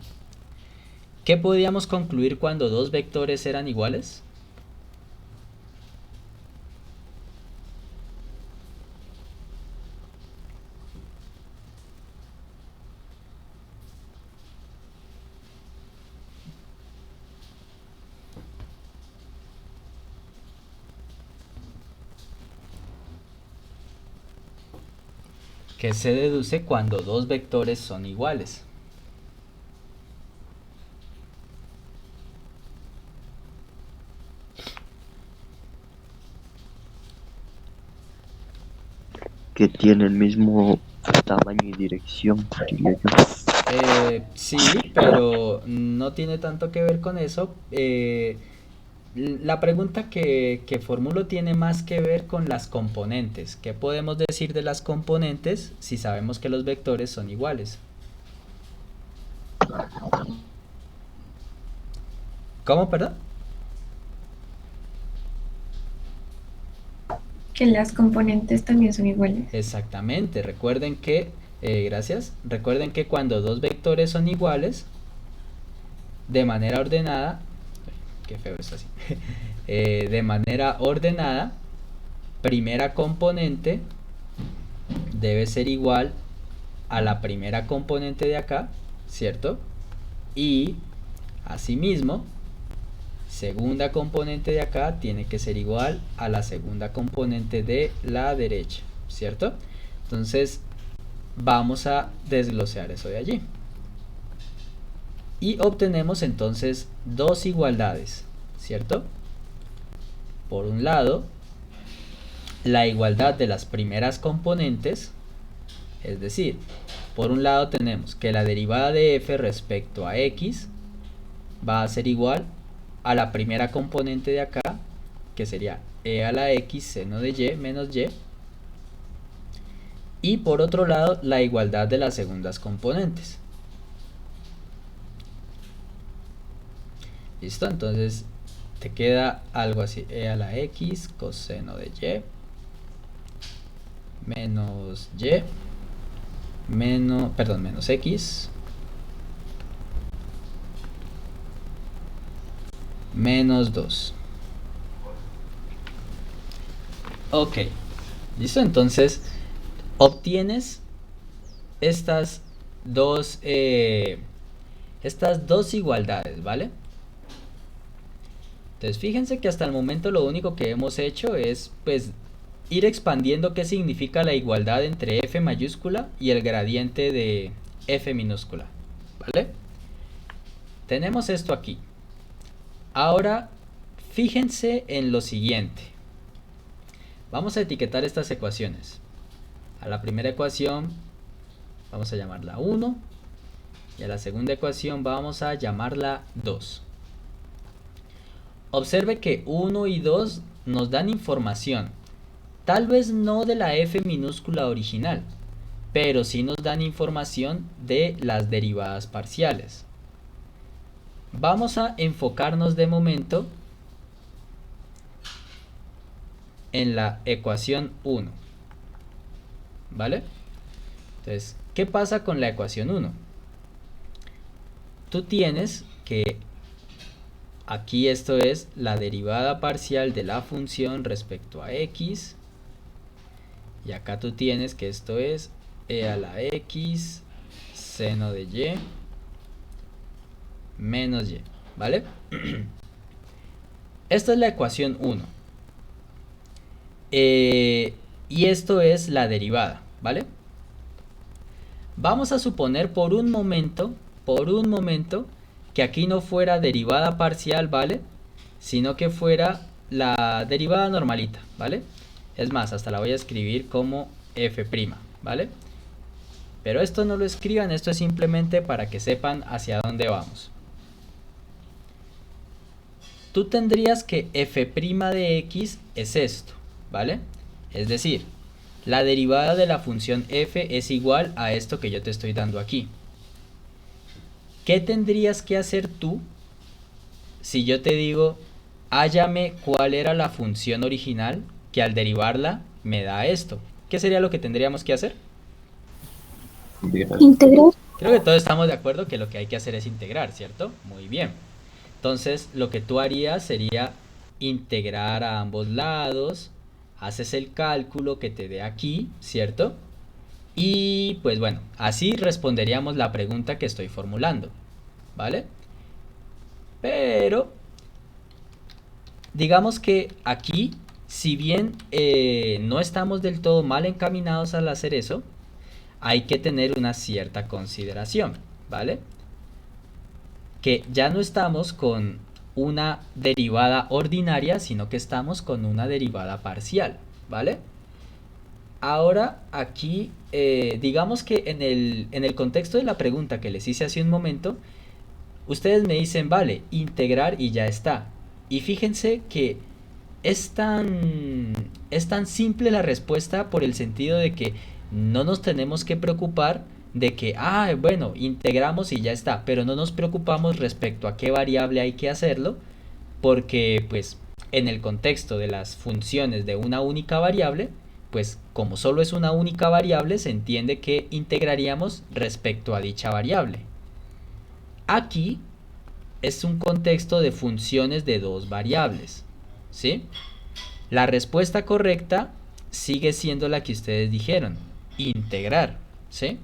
¿Qué podíamos concluir cuando dos vectores eran iguales? Que se deduce cuando dos vectores son iguales. Que tiene el mismo tamaño y dirección, diría yo. Sí, pero no tiene tanto que ver con eso. La pregunta que formulo tiene más que ver con las componentes. ¿Qué podemos decir de las componentes si sabemos que los vectores son iguales? ¿Cómo, perdón? Que las componentes también son iguales. Exactamente. Recuerden que, gracias. Recuerden que cuando dos vectores son iguales, de manera ordenada, qué feo es así, de manera ordenada, primera componente debe ser igual a la primera componente de acá, ¿cierto? Y asimismo, segunda componente de acá tiene que ser igual a la segunda componente de la derecha, ¿cierto? Entonces, vamos a desglosar eso de allí. Y obtenemos entonces dos igualdades, ¿cierto? Por un lado, la igualdad de las primeras componentes, es decir, por un lado tenemos que la derivada de f respecto a x va a ser igual a la primera componente de acá, que sería e a la x seno de y menos y. Y por otro lado, la igualdad de las segundas componentes. ¿Listo? Entonces te queda algo así, e a la x coseno de y menos y menos x menos 2. Ok, ¿listo? Entonces obtienes estas dos igualdades, ¿vale? Entonces fíjense que hasta el momento lo único que hemos hecho es pues ir expandiendo qué significa la igualdad entre f mayúscula y el gradiente de f minúscula, ¿vale? Tenemos esto aquí. Ahora fíjense en lo siguiente. Vamos a etiquetar estas ecuaciones. A la primera ecuación vamos a llamarla 1 y a la segunda ecuación vamos a llamarla 2. Observe que 1 y 2 nos dan información, tal vez no de la f minúscula original, pero sí nos dan información de las derivadas parciales. Vamos a enfocarnos de momento en la ecuación 1, ¿vale? Entonces, ¿qué pasa con la ecuación 1? Tú tienes que aquí esto es la derivada parcial de la función respecto a x, y acá tú tienes que esto es e a la x seno de y menos y, ¿vale? Esta es la ecuación 1. Y esto es la derivada, ¿vale? Vamos a suponer por un momento, que aquí no fuera derivada parcial, ¿vale? Sino que fuera la derivada normalita, ¿vale? Es más, hasta la voy a escribir como f', ¿vale? Pero esto no lo escriban, esto es simplemente para que sepan hacia dónde vamos. Tú tendrías que f' de x es esto, ¿vale? Es decir, la derivada de la función f es igual a esto que yo te estoy dando aquí. ¿Qué tendrías que hacer tú si yo te digo, hállame cuál era la función original que al derivarla me da esto? ¿Qué sería lo que tendríamos que hacer? Integrar. Creo que todos estamos de acuerdo que lo que hay que hacer es integrar, ¿cierto? Muy bien. Entonces, lo que tú harías sería integrar a ambos lados, haces el cálculo que te dé aquí, ¿cierto? Y pues bueno, así responderíamos la pregunta que estoy formulando, ¿vale? Pero, digamos que aquí, si bien no estamos del todo mal encaminados al hacer eso, hay que tener una cierta consideración, ¿vale? Que ya no estamos con una derivada ordinaria, sino que estamos con una derivada parcial, ¿vale? Ahora aquí, digamos que en el contexto de la pregunta que les hice hace un momento, ustedes me dicen, vale, integrar y ya está. Y fíjense que es tan simple la respuesta por el sentido de que no nos tenemos que preocupar de que, bueno, integramos y ya está, pero no nos preocupamos respecto a qué variable hay que hacerlo, porque pues en el contexto de las funciones de una única variable, pues como solo es una única variable, se entiende que integraríamos respecto a dicha variable. Aquí es un contexto de funciones de dos variables, ¿sí? La respuesta correcta sigue siendo la que ustedes dijeron, integrar, ¿sí?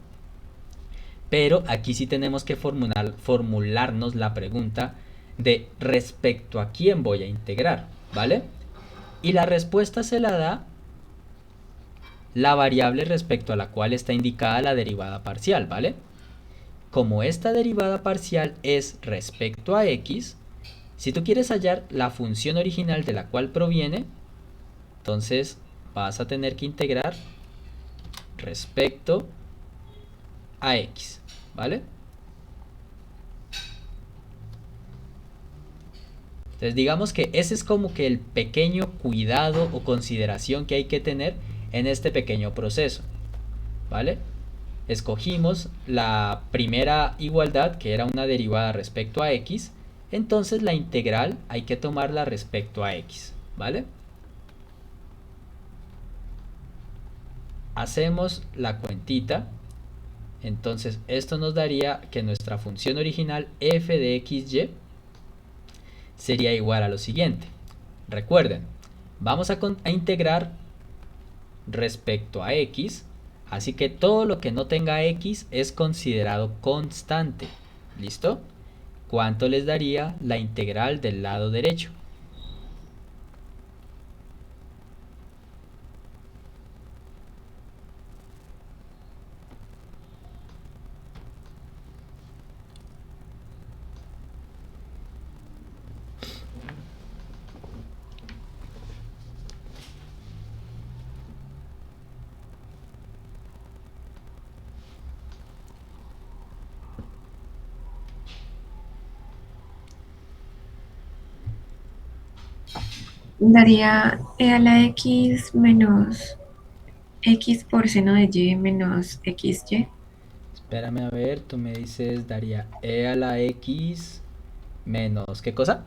Pero aquí sí tenemos que formularnos la pregunta de respecto a quién voy a integrar, ¿vale? Y la respuesta se la da la variable respecto a la cual está indicada la derivada parcial, ¿vale? Como esta derivada parcial es respecto a x, si tú quieres hallar la función original de la cual proviene, entonces vas a tener que integrar respecto a x, ¿vale? Entonces digamos que ese es como que el pequeño cuidado o consideración que hay que tener en este pequeño proceso, ¿vale? Escogimos la primera igualdad, que era una derivada respecto a x, entonces la integral hay que tomarla respecto a x, ¿vale? Hacemos la cuentita, entonces esto nos daría que nuestra función original f de xy sería igual a lo siguiente. Recuerden, vamos a integrar respecto a x, así que todo lo que no tenga x es considerado constante. ¿Listo? ¿Cuánto les daría la integral del lado derecho? daría e a la x menos x por seno de y menos xy. Espérame a ver, tú me dices daría e a la x menos, ¿qué cosa?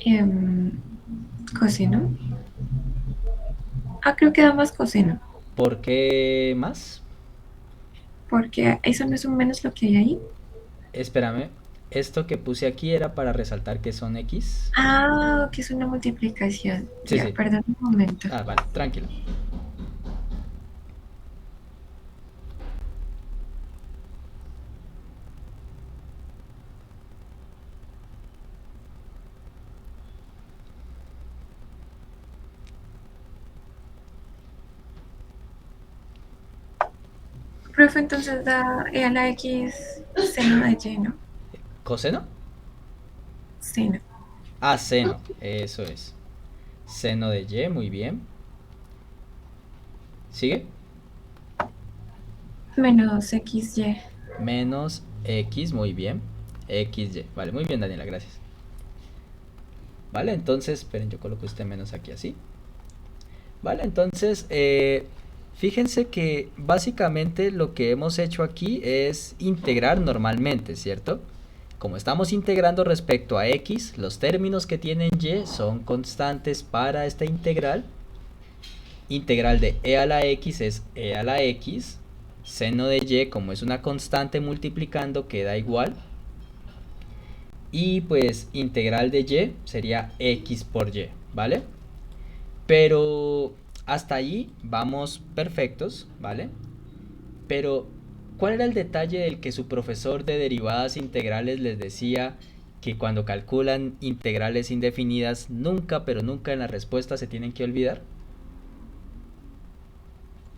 Em, Coseno. Ah, creo que da más coseno, ¿Por qué más? porque eso no es un menos lo que hay ahí. Espérame, esto que puse aquí era para resaltar que son x. Ah, que es una multiplicación. Sí, Ya, sí. perdón un momento. Ah, vale, tranquilo. Profe, entonces da e a la x seno de y, ¿no? ¿Coseno? Seno. Ah, seno, eso es. Seno de y, muy bien. ¿Sigue? Menos xy. Menos x, muy bien. XY, vale, muy bien Daniela, gracias. Vale, entonces, esperen, yo coloco este menos aquí así. Vale, entonces, fíjense que básicamente lo que hemos hecho aquí es integrar normalmente, ¿cierto? Como estamos integrando respecto a x, los términos que tienen y son constantes para esta integral. Integral de e a la x es e a la x. Seno de y, como es una constante multiplicando, queda igual. Y pues integral de y sería x por y, ¿vale? Pero hasta allí vamos perfectos, ¿vale? Pero, ¿cuál era el detalle del que su profesor de derivadas integrales les decía que cuando calculan integrales indefinidas, nunca, pero nunca en la respuesta se tienen que olvidar?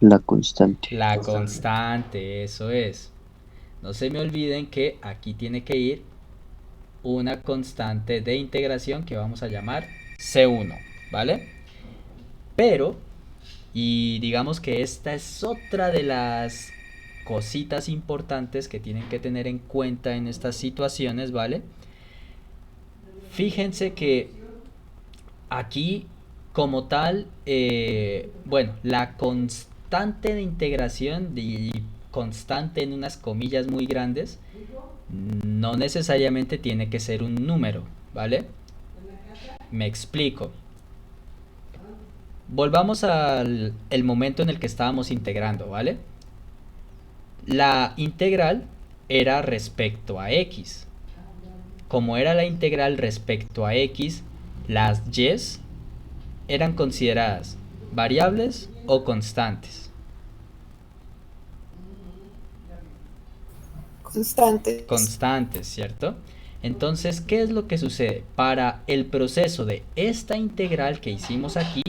La constante. La constante, eso es. No se me olviden que aquí tiene que ir una constante de integración que vamos a llamar C1, ¿vale? Pero, y digamos que esta es otra de las cositas importantes que tienen que tener en cuenta en estas situaciones, ¿vale? Fíjense que aquí, como tal, bueno, la constante de integración, y constante en unas comillas muy grandes, no necesariamente tiene que ser un número, ¿vale? Me explico. Volvamos al el momento en el que estábamos integrando, ¿vale? La integral era respecto a x. Como era la integral respecto a x, las y's eran consideradas variables o constantes. Constantes. Constantes, ¿cierto? Entonces, ¿qué es lo que sucede? Para el proceso de esta integral que hicimos aquí,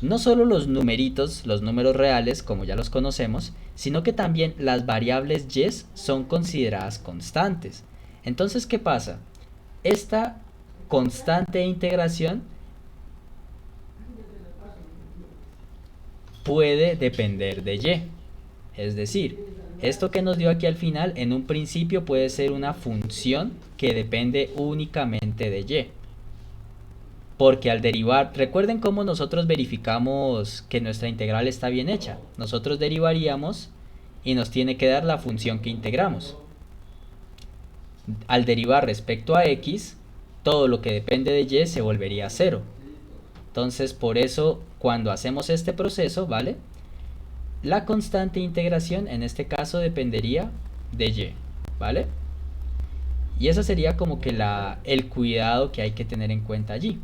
no solo los numeritos, los números reales, como ya los conocemos, sino que también las variables y son consideradas constantes. Entonces, ¿qué pasa? Esta constante de integración puede depender de y. Es decir, esto que nos dio aquí al final, en un principio puede ser una función que depende únicamente de y. Porque al derivar, recuerden cómo nosotros verificamos que nuestra integral está bien hecha. Nosotros derivaríamos y nos tiene que dar la función que integramos. Al derivar respecto a x, todo lo que depende de y se volvería cero. Entonces, por eso, cuando hacemos este proceso, ¿vale? La constante de integración en este caso dependería de y, ¿vale? Y eso sería como que el cuidado que hay que tener en cuenta allí.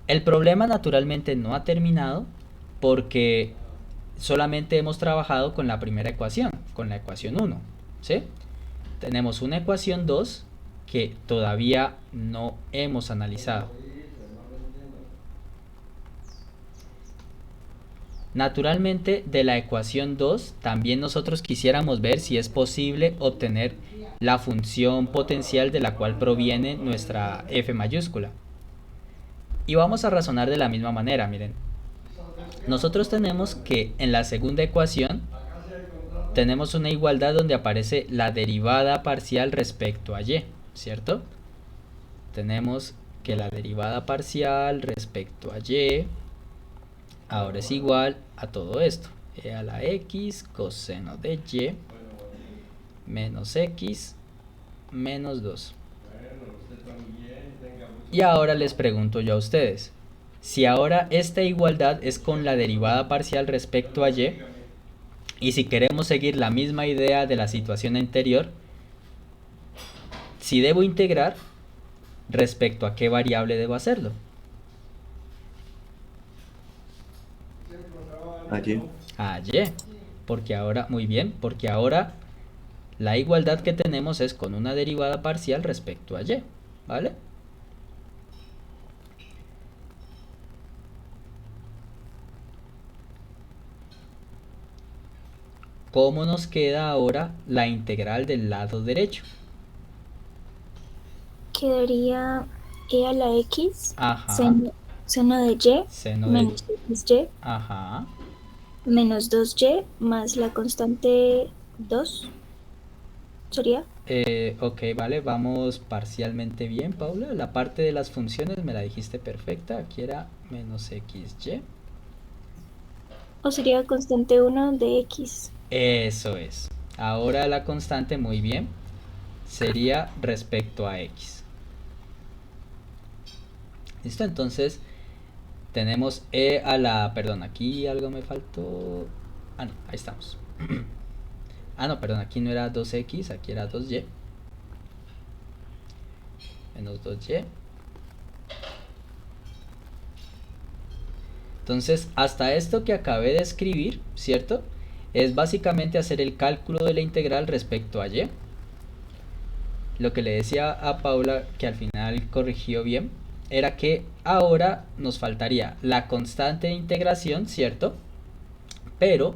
El problema naturalmente no ha terminado porque solamente hemos trabajado con la primera ecuación, con la ecuación 1, ¿sí? Tenemos una ecuación 2 que todavía no hemos analizado. Naturalmente, de la ecuación 2 también nosotros quisiéramos ver si es posible obtener la función potencial de la cual proviene nuestra f mayúscula. Y vamos a razonar de la misma manera, miren. Nosotros tenemos que en la segunda ecuación tenemos una igualdad donde aparece la derivada parcial respecto a y, ¿cierto? tenemos que la derivada parcial respecto a y ahora es igual a todo esto, e a la x coseno de y menos x menos 2. Y ahora les pregunto yo a ustedes, si ahora esta igualdad es con la derivada parcial respecto a y si queremos seguir la misma idea de la situación anterior, si debo integrar, ¿respecto a qué variable debo hacerlo? Allí. A y, porque ahora, muy bien, porque ahora la igualdad que tenemos es con una derivada parcial respecto a y, ¿vale? ¿Cómo nos queda ahora la integral del lado derecho? Quedaría e a la x Ajá, seno de y seno de... menos xy Ajá, menos 2y más la constante 2 sería. ok, vale, vamos parcialmente bien, Paula. La parte de las funciones me la dijiste perfecta. Aquí era menos xy. O sería constante 1 de x. Eso es. Ahora la constante, muy bien, sería respecto a x. ¿Listo? Entonces tenemos e a la... Perdón, aquí algo me faltó. Ah, no, ahí estamos. Ah, no, perdón, aquí no era 2x, aquí era 2y. Menos 2y. Entonces, hasta esto que acabé de escribir, ¿cierto? Es básicamente hacer el cálculo de la integral respecto a y. Lo que le decía a Paula, que al final corrigió bien, era que ahora nos faltaría la constante de integración, ¿cierto? Pero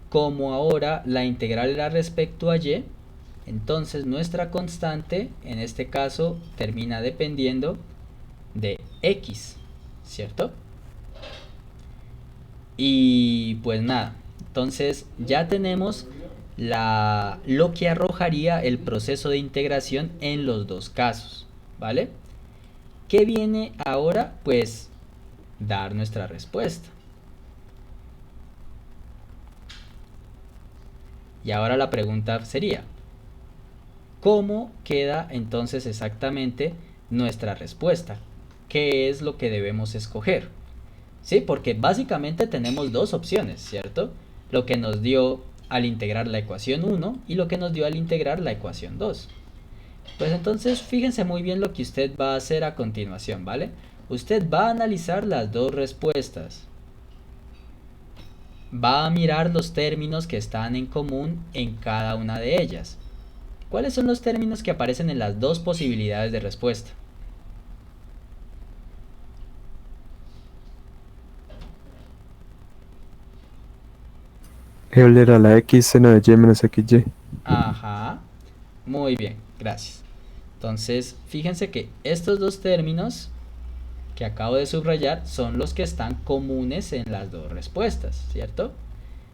como ahora la integral era respecto a y, entonces nuestra constante en este caso termina dependiendo de x, ¿cierto? Y pues nada, entonces ya tenemos lo que arrojaría el proceso de integración en los dos casos, ¿vale? ¿Qué viene ahora? Pues dar nuestra respuesta. Y ahora la pregunta sería, ¿cómo queda entonces exactamente nuestra respuesta? ¿Qué es lo que debemos escoger? ¿Sí? Porque básicamente tenemos dos opciones, ¿cierto? Lo que nos dio al integrar la ecuación 1 y lo que nos dio al integrar la ecuación 2. Pues entonces fíjense muy bien lo que usted va a hacer a continuación, ¿vale? Usted va a analizar las dos respuestas. Va a mirar los términos que están en común en cada una de ellas. ¿Cuáles son los términos que aparecen en las dos posibilidades de respuesta? Euler a la x seno de y menos xy. Ajá, muy bien, gracias. Entonces, fíjense que estos dos términos que acabo de subrayar son los que están comunes en las dos respuestas, ¿cierto?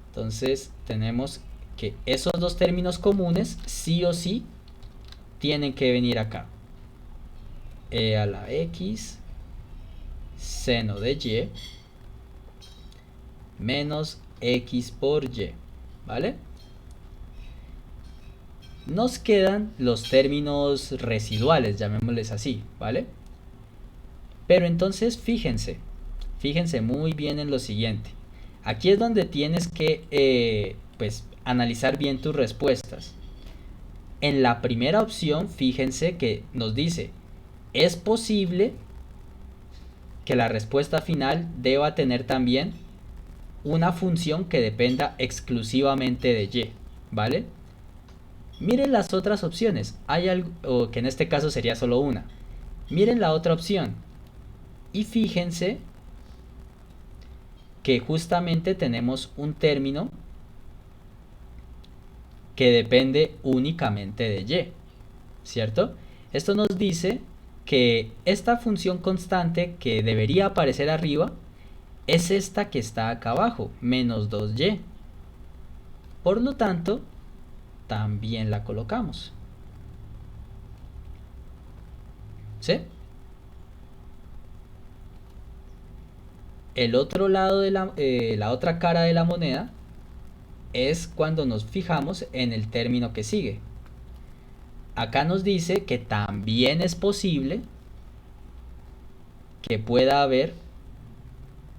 Entonces, tenemos que esos dos términos comunes sí o sí tienen que venir acá. E a la x seno de y menos x por y, ¿vale? Nos quedan los términos residuales, llamémosles así, ¿vale? Pero entonces fíjense muy bien en lo siguiente. Aquí es donde tienes que pues analizar bien tus respuestas. En la primera opción, fíjense que nos dice, es posible que la respuesta final deba tener también una función que dependa exclusivamente de y, ¿vale? Miren las otras opciones. Hay algo que en este caso sería solo una. Miren la otra opción. Y fíjense que justamente tenemos un término que depende únicamente de y, ¿cierto? Esto nos dice que esta función constante que debería aparecer arriba es esta que está acá abajo, menos 2y. Por lo tanto, también la colocamos. ¿Sí? El otro lado de la otra cara de la moneda es cuando nos fijamos en el término que sigue. Acá nos dice que también es posible que pueda haber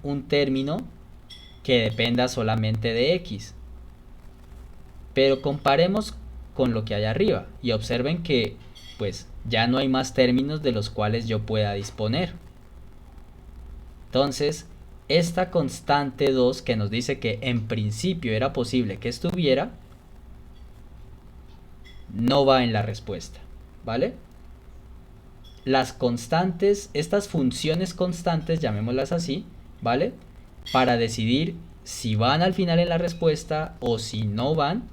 un término que dependa solamente de x. Pero comparemos con lo que hay arriba y observen que pues ya no hay más términos de los cuales yo pueda disponer. Entonces, esta constante 2 que nos dice que en principio era posible que estuviera, no va en la respuesta, ¿vale? Las constantes, estas funciones constantes, llamémoslas así, ¿vale? Para decidir si van al final en la respuesta o si no van,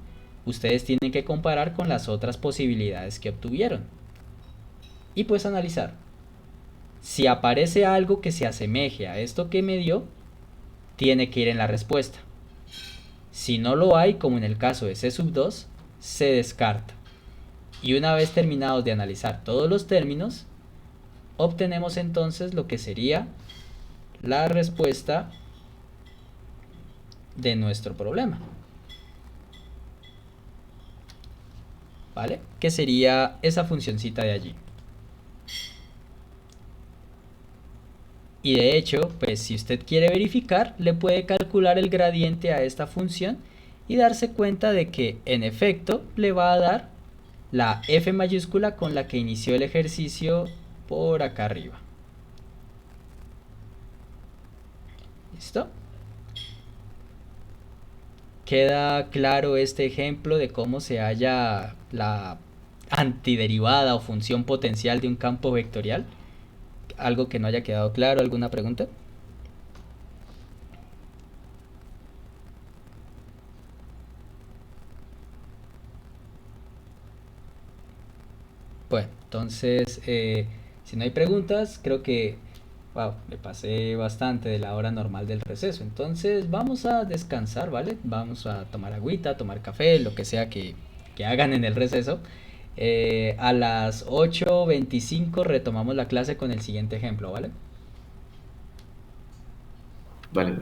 ustedes tienen que comparar con las otras posibilidades que obtuvieron. Y pues analizar. Si aparece algo que se asemeje a esto que me dio, tiene que ir en la respuesta. Si no lo hay, como en el caso de C sub 2, se descarta. Y una vez terminados de analizar todos los términos, obtenemos entonces lo que sería la respuesta de nuestro problema. ¿Vale? Que sería esa funcioncita de allí. Y de hecho, pues si usted quiere verificar, le puede calcular el gradiente a esta función y darse cuenta de que en efecto le va a dar la f mayúscula con la que inició el ejercicio por acá arriba. ¿Listo? ¿Queda claro este ejemplo de cómo se halla la antiderivada o función potencial de un campo vectorial? ¿Algo que no haya quedado claro? ¿Alguna pregunta? Bueno, entonces, si no hay preguntas, creo que, wow, me pasé bastante de la hora normal del receso. Entonces, vamos a descansar, ¿vale? Vamos a tomar agüita, tomar café, lo que sea que hagan en el receso. A las 8:25 retomamos la clase con el siguiente ejemplo, ¿vale? Vale.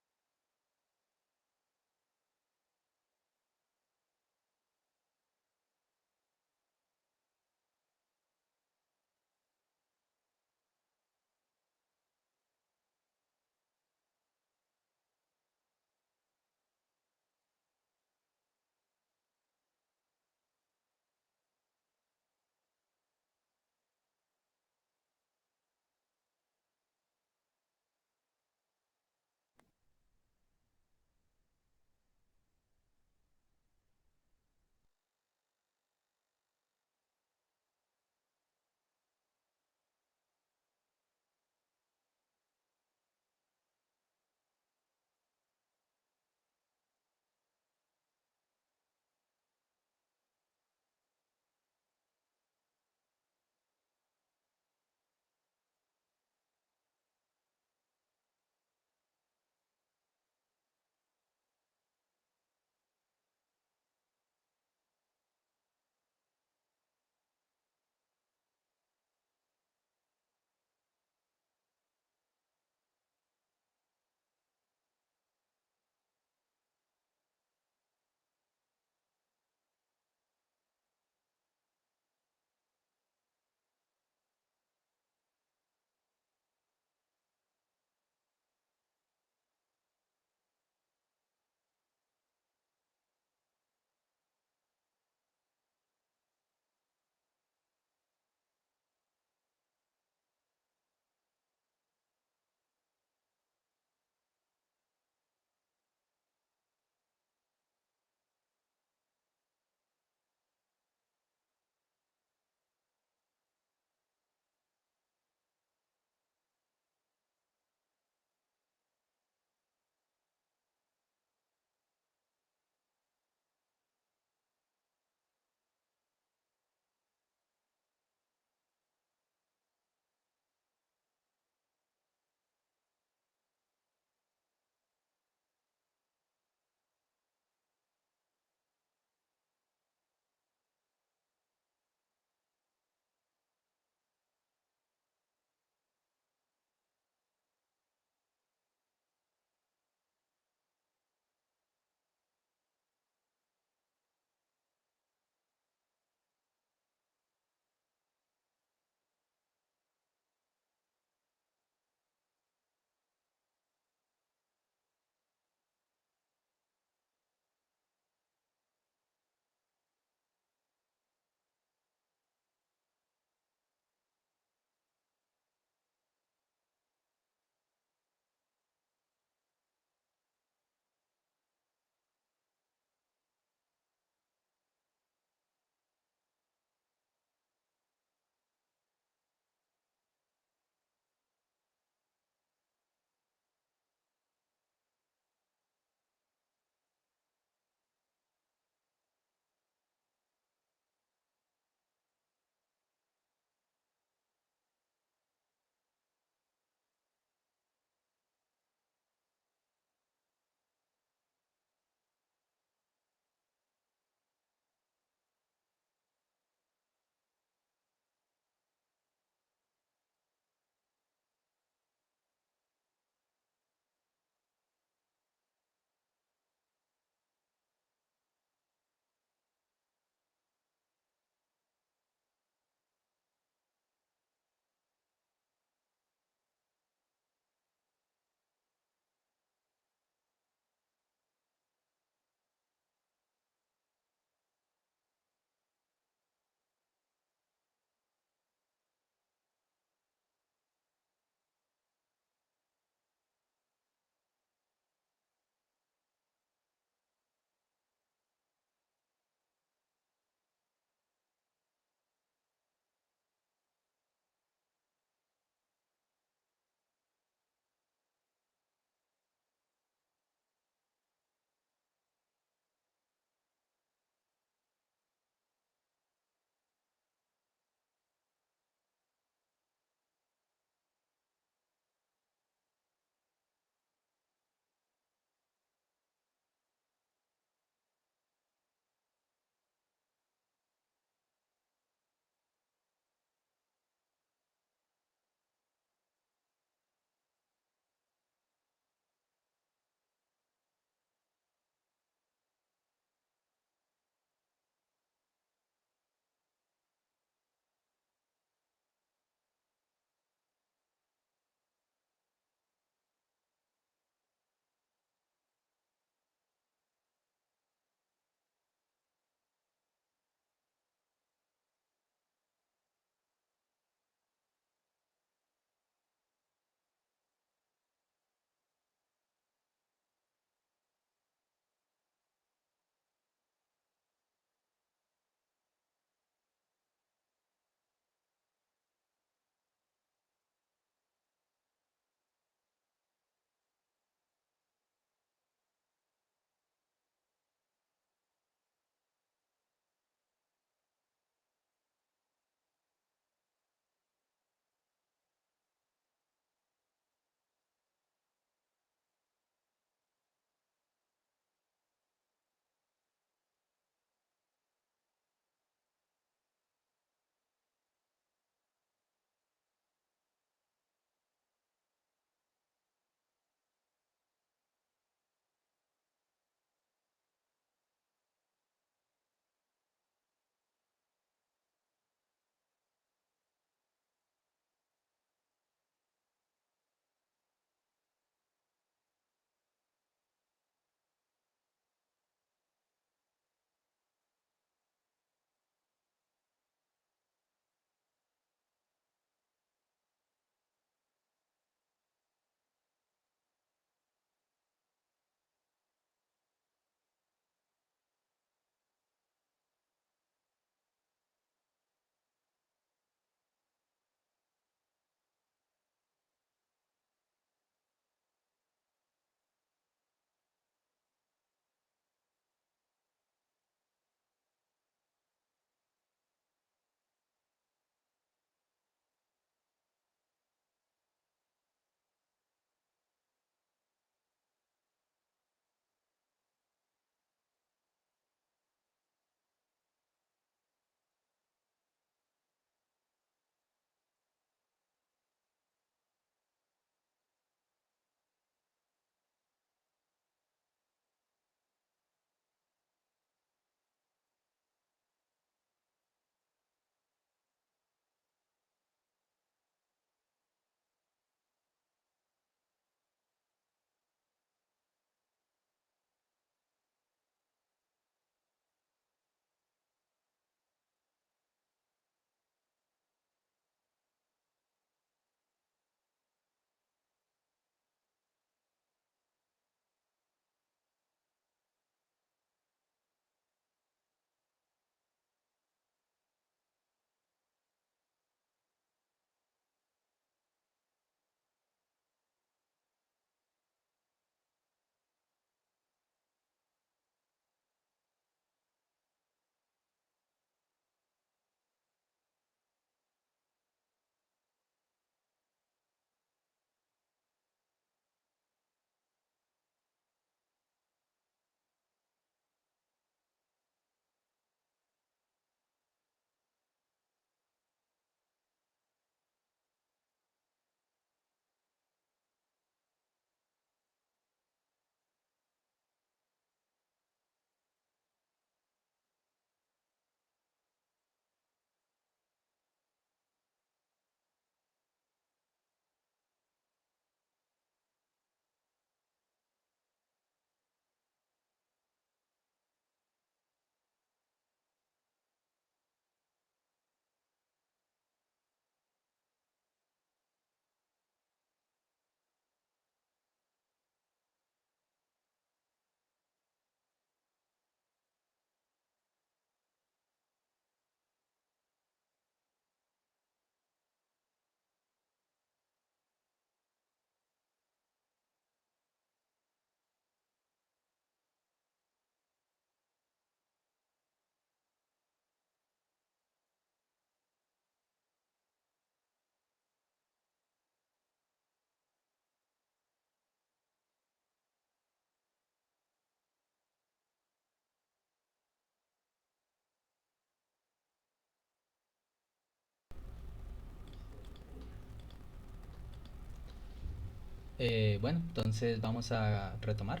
Bueno, entonces vamos a retomar.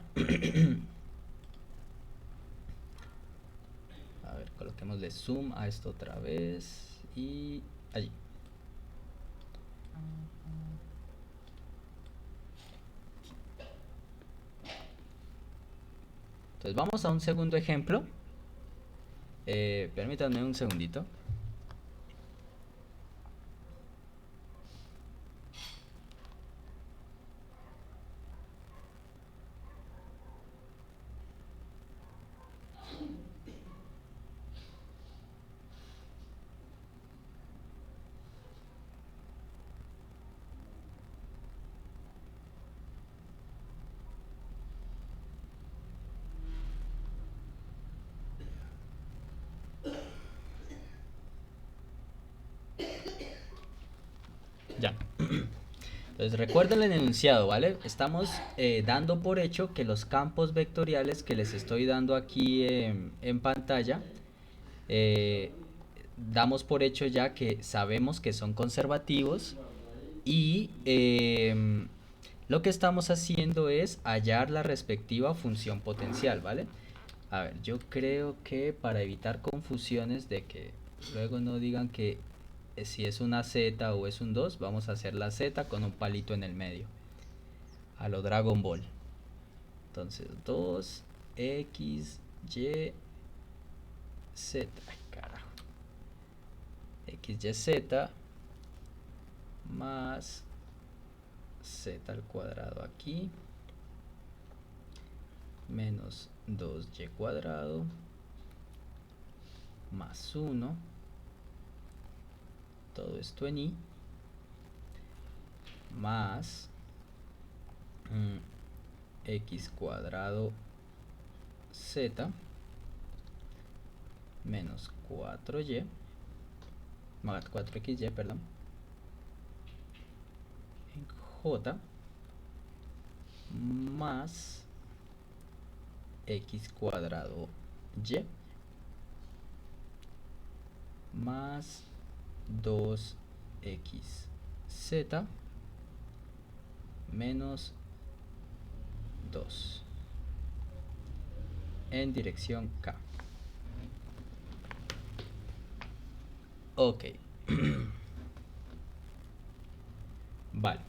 A ver, coloquémosle zoom a esto otra vez y allí. Entonces vamos a un segundo ejemplo. Permítanme un segundito. Ya. Entonces recuerden el enunciado, ¿vale? Estamos dando por hecho que los campos vectoriales que les estoy dando aquí en pantalla, eh, damos por hecho ya que sabemos que son conservativos y lo que estamos haciendo es hallar la respectiva función potencial, ¿vale? A ver, yo creo que para evitar confusiones de que luego no digan que si es una Z o es un 2, vamos a hacer la Z con un palito en el medio, a lo Dragon Ball. Entonces 2 X Y Z, ay carajo, X Y Z más Z al cuadrado aquí menos 2y cuadrado más 1, todo esto en y, más x cuadrado z menos 4y, más 4xy, perdón, en j más x cuadrado y más 2xz menos 2 en dirección K. Ok. Vale.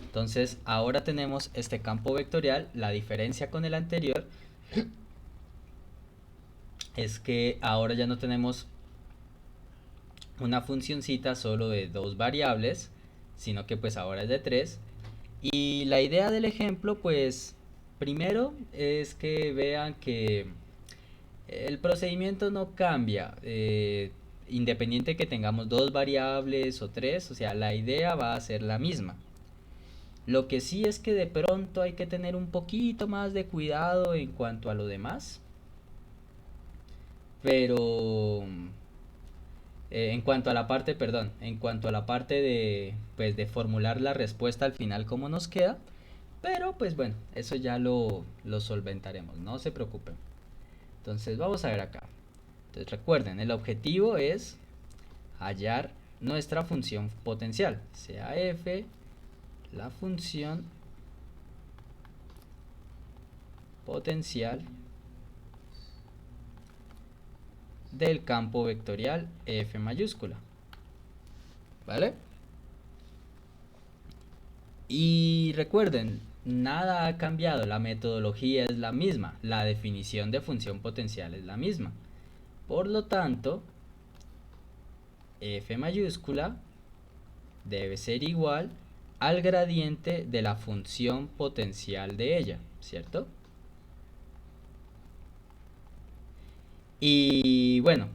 Entonces ahora tenemos este campo vectorial. La diferencia con el anterior es que ahora ya no tenemos una funcioncita solo de dos variables, sino que pues ahora es de tres. Y la idea del ejemplo, pues primero es que vean que el procedimiento no cambia, independiente que tengamos dos variables o tres, o sea, la idea va a ser la misma. Lo que sí es que de pronto hay que tener un poquito más de cuidado en cuanto a lo demás, pero en cuanto a la parte, perdón, en cuanto a la parte de, pues, de formular la respuesta al final como nos queda, pero pues bueno, eso ya lo solventaremos, no se preocupen. Entonces vamos a ver acá. Entonces recuerden, el objetivo es hallar nuestra función potencial, sea f la función potencial del campo vectorial f mayúscula, ¿vale? Y recuerden, nada ha cambiado, la metodología es la misma, la definición de función potencial es la misma. Por lo tanto, f mayúscula debe ser igual al gradiente de la función potencial de ella, ¿cierto? Y bueno,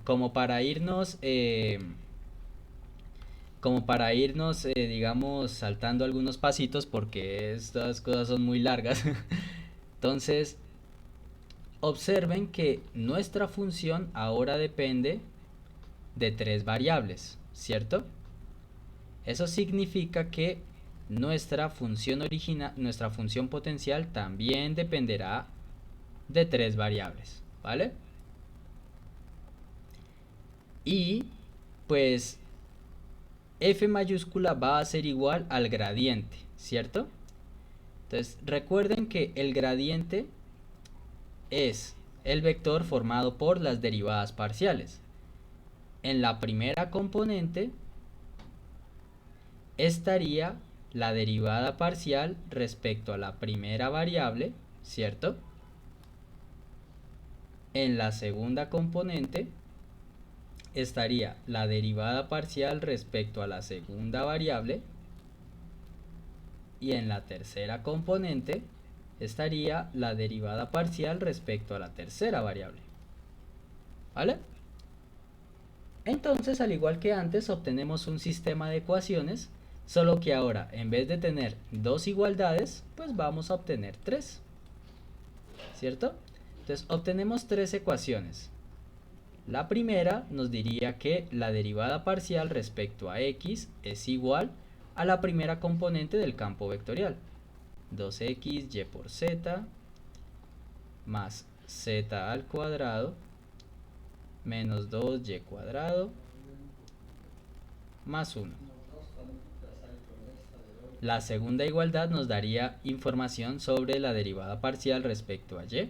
digamos, saltando algunos pasitos porque estas cosas son muy largas. Entonces, observen que nuestra función ahora depende de tres variables, ¿cierto? Eso significa que nuestra función potencial también dependerá de tres variables, ¿vale? Y pues f mayúscula va a ser igual al gradiente, ¿cierto? Entonces, recuerden que el gradiente es el vector formado por las derivadas parciales. En la primera componente estaría la derivada parcial respecto a la primera variable, ¿cierto? En la segunda componente estaría la derivada parcial respecto a la segunda variable. Y en la tercera componente estaría la derivada parcial respecto a la tercera variable. ¿Vale? Entonces, al igual que antes, obtenemos un sistema de ecuaciones, solo que ahora, en vez de tener dos igualdades, pues vamos a obtener tres. ¿Cierto? Entonces, obtenemos tres ecuaciones. La primera nos diría que la derivada parcial respecto a x es igual a la primera componente del campo vectorial. 2xy por z más z al cuadrado menos 2y cuadrado más 1. La segunda igualdad nos daría información sobre la derivada parcial respecto a y.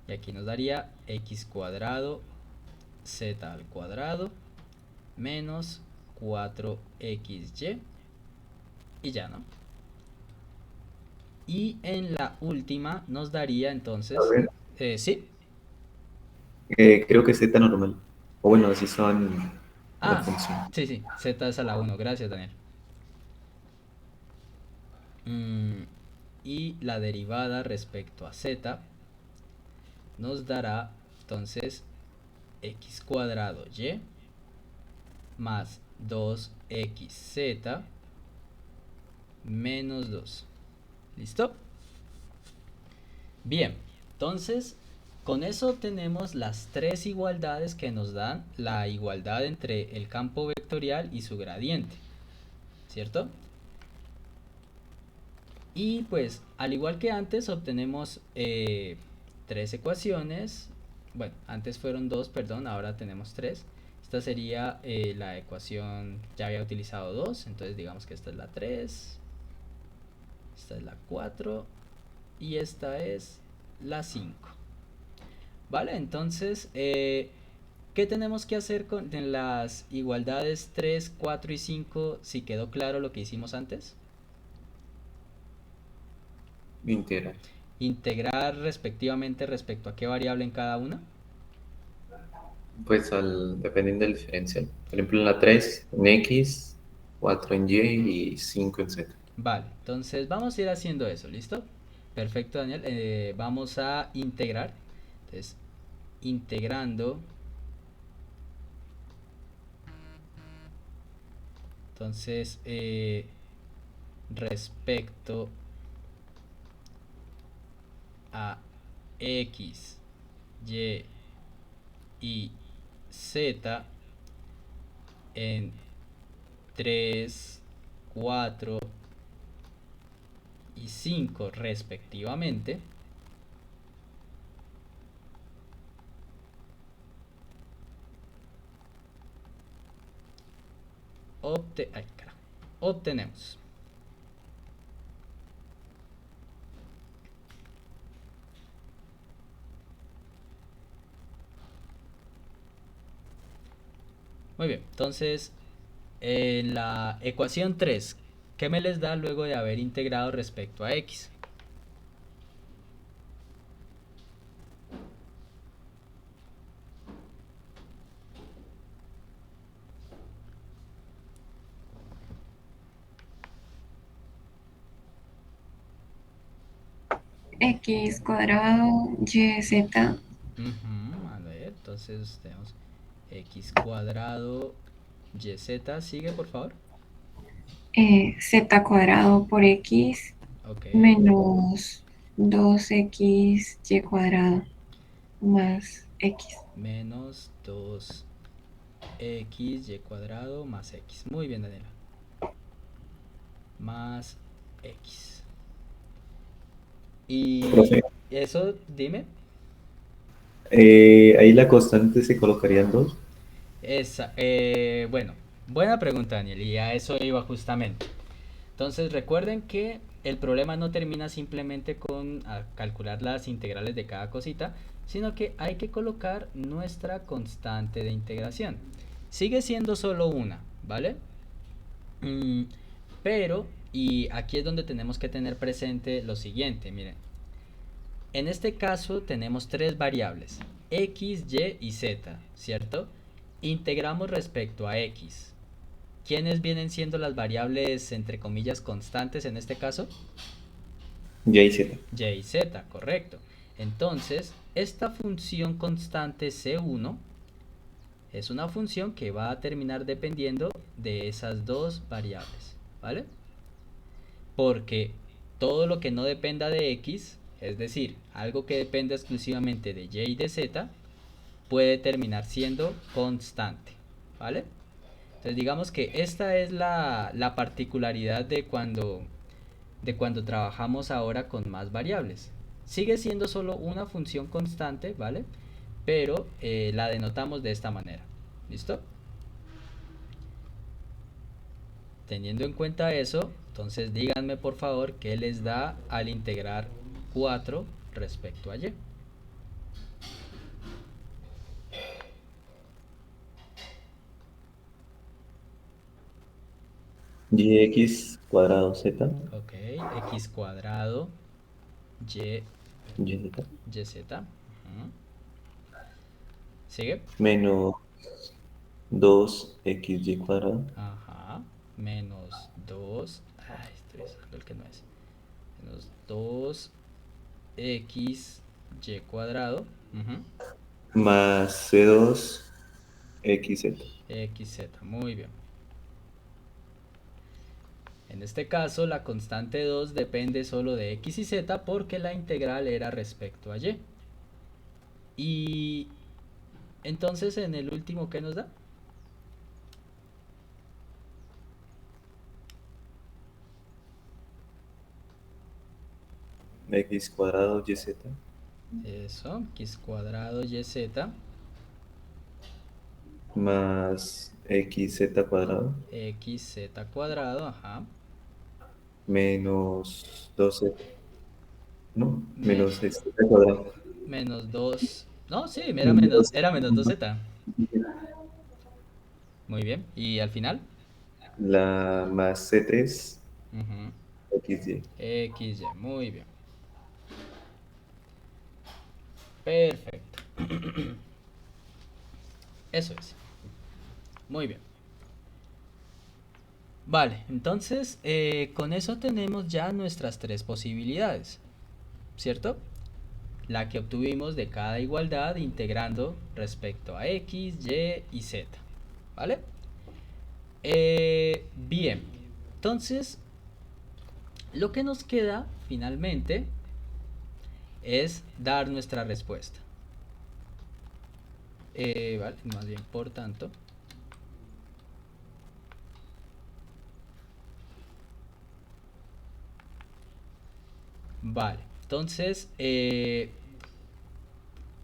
Y aquí nos daría x cuadrado z al cuadrado menos 4xy. Y ya, ¿no? Y en la última nos daría entonces... A ver, sí. creo que z normal. O bueno, así son la Ah, función. sí, z es a la 1. Gracias, Daniel. Y la derivada respecto a z nos dará entonces x cuadrado y más 2xz menos 2. ¿Listo? Bien, entonces con eso tenemos las tres igualdades que nos dan la igualdad entre el campo vectorial y su gradiente, ¿cierto? Y pues, al igual que antes, obtenemos tres ecuaciones. Bueno, antes fueron dos, perdón, ahora tenemos tres. Esta sería la ecuación, ya había utilizado dos, entonces digamos que esta es la 3, esta es la 4 y esta es la 5. Vale, entonces, ¿qué tenemos que hacer con en las igualdades 3, 4 y 5? Si quedó claro lo que hicimos antes. Integral. Integrar respectivamente respecto a qué variable en cada una. Pues dependiendo del diferencial. Por ejemplo, en la 3 en x, 4 en y y 5 en z. Vale, entonces vamos a ir haciendo eso, ¿listo? Perfecto, Daniel. Vamos a integrar. Entonces, integrando. Entonces, respecto a x, y z en 3, 4 y 5 respectivamente. Obtenemos muy bien, entonces en la ecuación 3, ¿qué me les da luego de haber integrado respecto a x? X cuadrado, Y, Z, A ver, entonces tenemos x cuadrado yz, sigue por favor. Z cuadrado por X Ok, menos 2X, Y cuadrado más X. menos 2x y cuadrado más x. Muy bien, Daniela. Más x. Y Profe, eso, dime. ahí la constante se colocaría en 2. Bueno, buena pregunta, Daniel, y a eso iba justamente. Entonces recuerden que el problema no termina simplemente con calcular las integrales de cada cosita, sino que hay que colocar nuestra constante de integración. Sigue siendo solo una, ¿vale? Pero, y aquí es donde tenemos que tener presente lo siguiente, miren. En este caso tenemos tres variables, x, y y z, ¿cierto? Integramos respecto a x. ¿Quiénes vienen siendo las variables, entre comillas, constantes en este caso? Y y z. Y y z, correcto. Entonces, esta función constante C1 es una función que va a terminar dependiendo de esas dos variables, ¿vale? Porque todo lo que no dependa de x, es decir, algo que dependa exclusivamente de y y de z, puede terminar siendo constante, ¿vale? Entonces digamos que esta es la particularidad de cuando trabajamos ahora con más variables. Sigue siendo solo una función constante, ¿vale? Pero la denotamos de esta manera. ¿Listo? Teniendo en cuenta eso, entonces díganme por favor qué les da al integrar 4 respecto a y. Yx cuadrado z. Ok, x cuadrado y Yz. yz. ¿Sigue? Menos 2xy cuadrado. Ajá. Menos 2. Ay, estoy usando el que no es. Menos 2xy cuadrado. Más c2 xz. Xz. Muy bien. En este caso, la constante 2 depende solo de x y z porque la integral era respecto a y. Y entonces, en el último, ¿qué nos da? X cuadrado yz. Eso, x cuadrado yz Más xz cuadrado. xz cuadrado, ajá. Menos 2z. No, Me- menos z cuadrado. menos 2. No, sí, Menos era menos 2z. Muy bien. ¿Y al final? la más c3 Ujú. xy. xy, muy bien. Perfecto. Eso es. Muy bien. Vale, entonces con eso tenemos ya nuestras tres posibilidades, ¿cierto? La que obtuvimos de cada igualdad integrando respecto a x, y y z, ¿vale? Bien, entonces lo que nos queda finalmente es dar nuestra respuesta. Vale, más bien por tanto. Vale, entonces,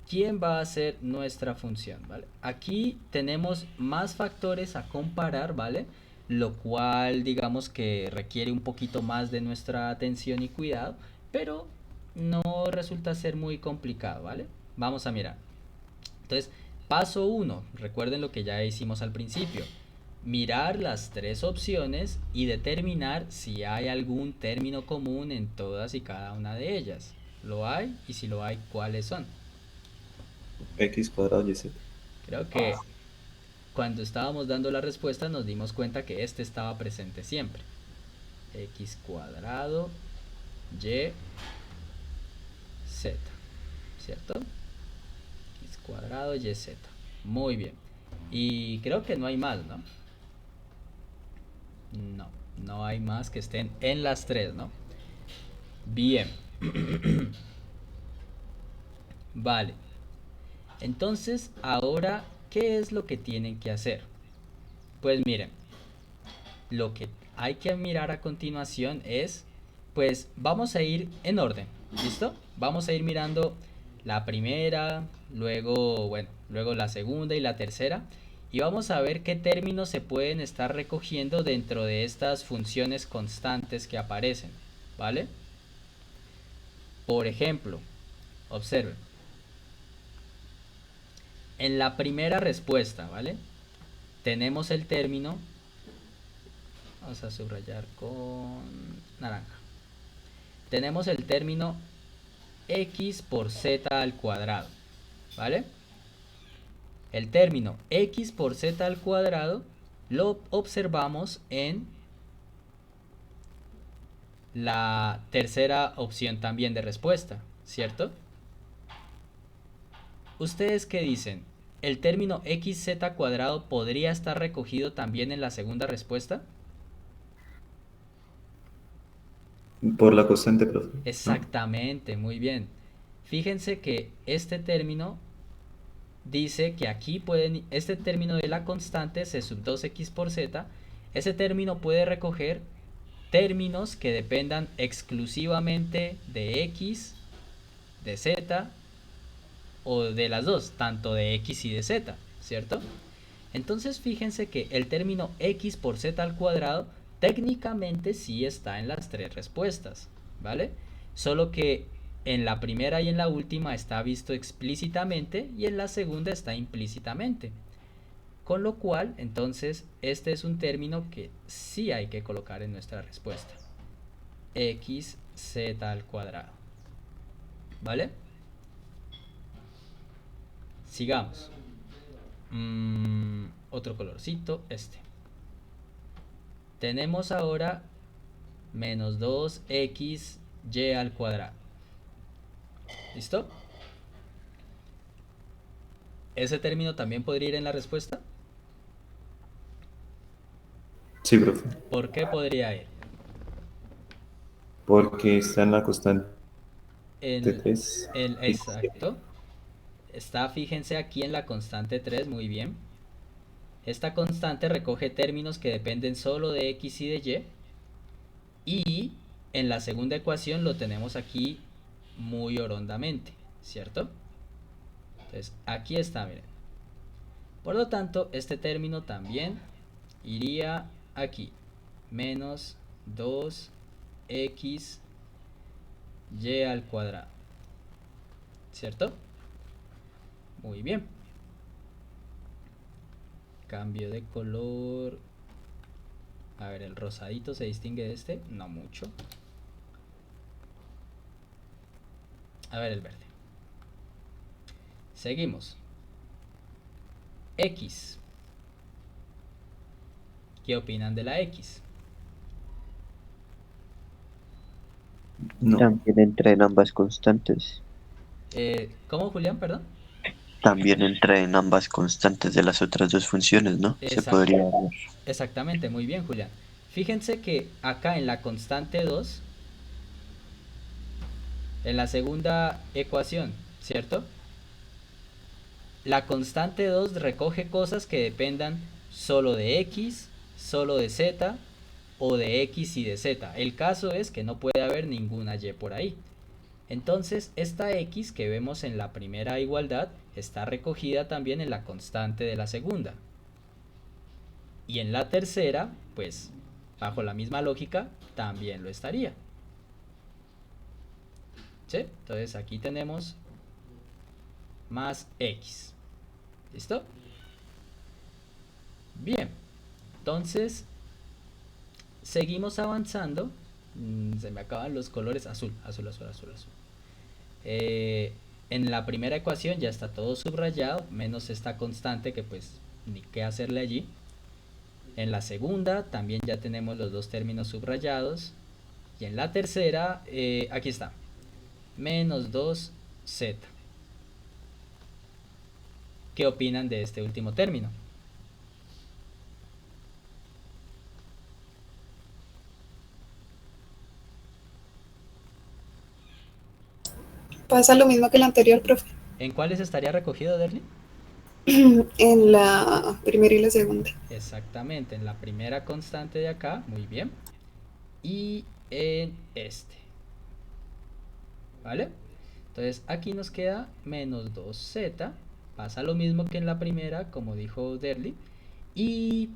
¿quién va a ser nuestra función? ¿Vale? Aquí tenemos más factores a comparar, ¿vale? Lo cual, digamos que requiere un poquito más de nuestra atención y cuidado, pero no resulta ser muy complicado, ¿vale? Vamos a mirar. Entonces, paso 1, recuerden lo que ya hicimos al principio. Mirar las tres opciones y determinar si hay algún término común en todas y cada una de ellas. ¿Lo hay? Y si lo hay, ¿cuáles son? X cuadrado yz. Creo que cuando estábamos dando la respuesta nos dimos cuenta que este estaba presente siempre. X cuadrado y z, ¿cierto? X cuadrado y z. Muy bien. Y creo que no hay más, ¿no? No, no hay más que estén en las tres, ¿no? Bien. Vale. Entonces, ahora, ¿qué es lo que tienen que hacer? Pues miren, lo que hay que mirar a continuación es, pues vamos a ir en orden, ¿listo? Vamos a ir mirando la primera, luego, bueno, luego la segunda y la tercera. Y vamos a ver qué términos se pueden estar recogiendo dentro de estas funciones constantes que aparecen, ¿vale? Por ejemplo, observen. En la primera respuesta, ¿vale? Tenemos el término, vamos a subrayar con naranja. Tenemos el término x por z al cuadrado, ¿vale? El término x por z al cuadrado lo observamos en la tercera opción también de respuesta, ¿cierto? ¿Ustedes qué dicen? ¿El término xz cuadrado podría estar recogido también en la segunda respuesta? Por la constante, profe, ¿no? Exactamente, muy bien. Fíjense que este término dice que aquí pueden, este término de la constante c sub 2x por z, ese término puede recoger términos que dependan exclusivamente de x, de z o de las dos, tanto de x y de z, ¿cierto? Entonces fíjense que el término x por z al cuadrado técnicamente sí está en las tres respuestas, ¿vale? Solo que en la primera y en la última está visto explícitamente y en la segunda está implícitamente. Con lo cual, entonces, este es un término que sí hay que colocar en nuestra respuesta. X, z al cuadrado. ¿Vale? Sigamos. Otro colorcito, este. Tenemos ahora menos 2xy al cuadrado. ¿Listo? ¿Ese término también podría ir en la respuesta? Sí, profe. ¿Por qué podría ir? Porque está en la constante El, 3. exacto. Está, fíjense aquí en la constante 3, muy bien. Esta constante recoge términos que dependen solo de x y de y. Y en la segunda ecuación lo tenemos aquí muy orondamente, ¿cierto? Entonces, aquí está, miren. Por lo tanto, este término también iría aquí. Menos 2xy al cuadrado. ¿Cierto? Muy bien. Cambio de color. A ver, el rosadito se distingue de este. No mucho. A ver el verde. Seguimos. X. ¿Qué opinan de la X? No. También entra en ambas constantes. ¿Cómo, Julián? Perdón. También entra en ambas constantes de las otras dos funciones, ¿no? Se podría ver. Exactamente, muy bien, Julián. Fíjense que acá en la constante 2, en la segunda ecuación, ¿cierto? La constante 2 recoge cosas que dependan solo de x, solo de z o de x y de z. El caso es que no puede haber ninguna y por ahí. Entonces, esta x que vemos en la primera igualdad está recogida también en la constante de la segunda. Y en la tercera, pues, bajo la misma lógica, también lo estaría. ¿Sí? Entonces aquí tenemos más x. ¿Listo? Bien. Entonces, seguimos avanzando. Se me acaban los colores. Azul. En la primera ecuación ya está todo subrayado, menos esta constante que pues ni qué hacerle allí. En la segunda también ya tenemos los dos términos subrayados. Y en la tercera, aquí está, menos 2z. ¿Qué opinan de este último término? Pasa lo mismo que el anterior, profe. ¿En cuáles estaría recogido, Derly? En la primera y la segunda. Exactamente, en la primera constante de acá, muy bien. Y en este. ¿Vale? Entonces aquí nos queda menos 2z pasa lo mismo que en la primera, como dijo Derly, y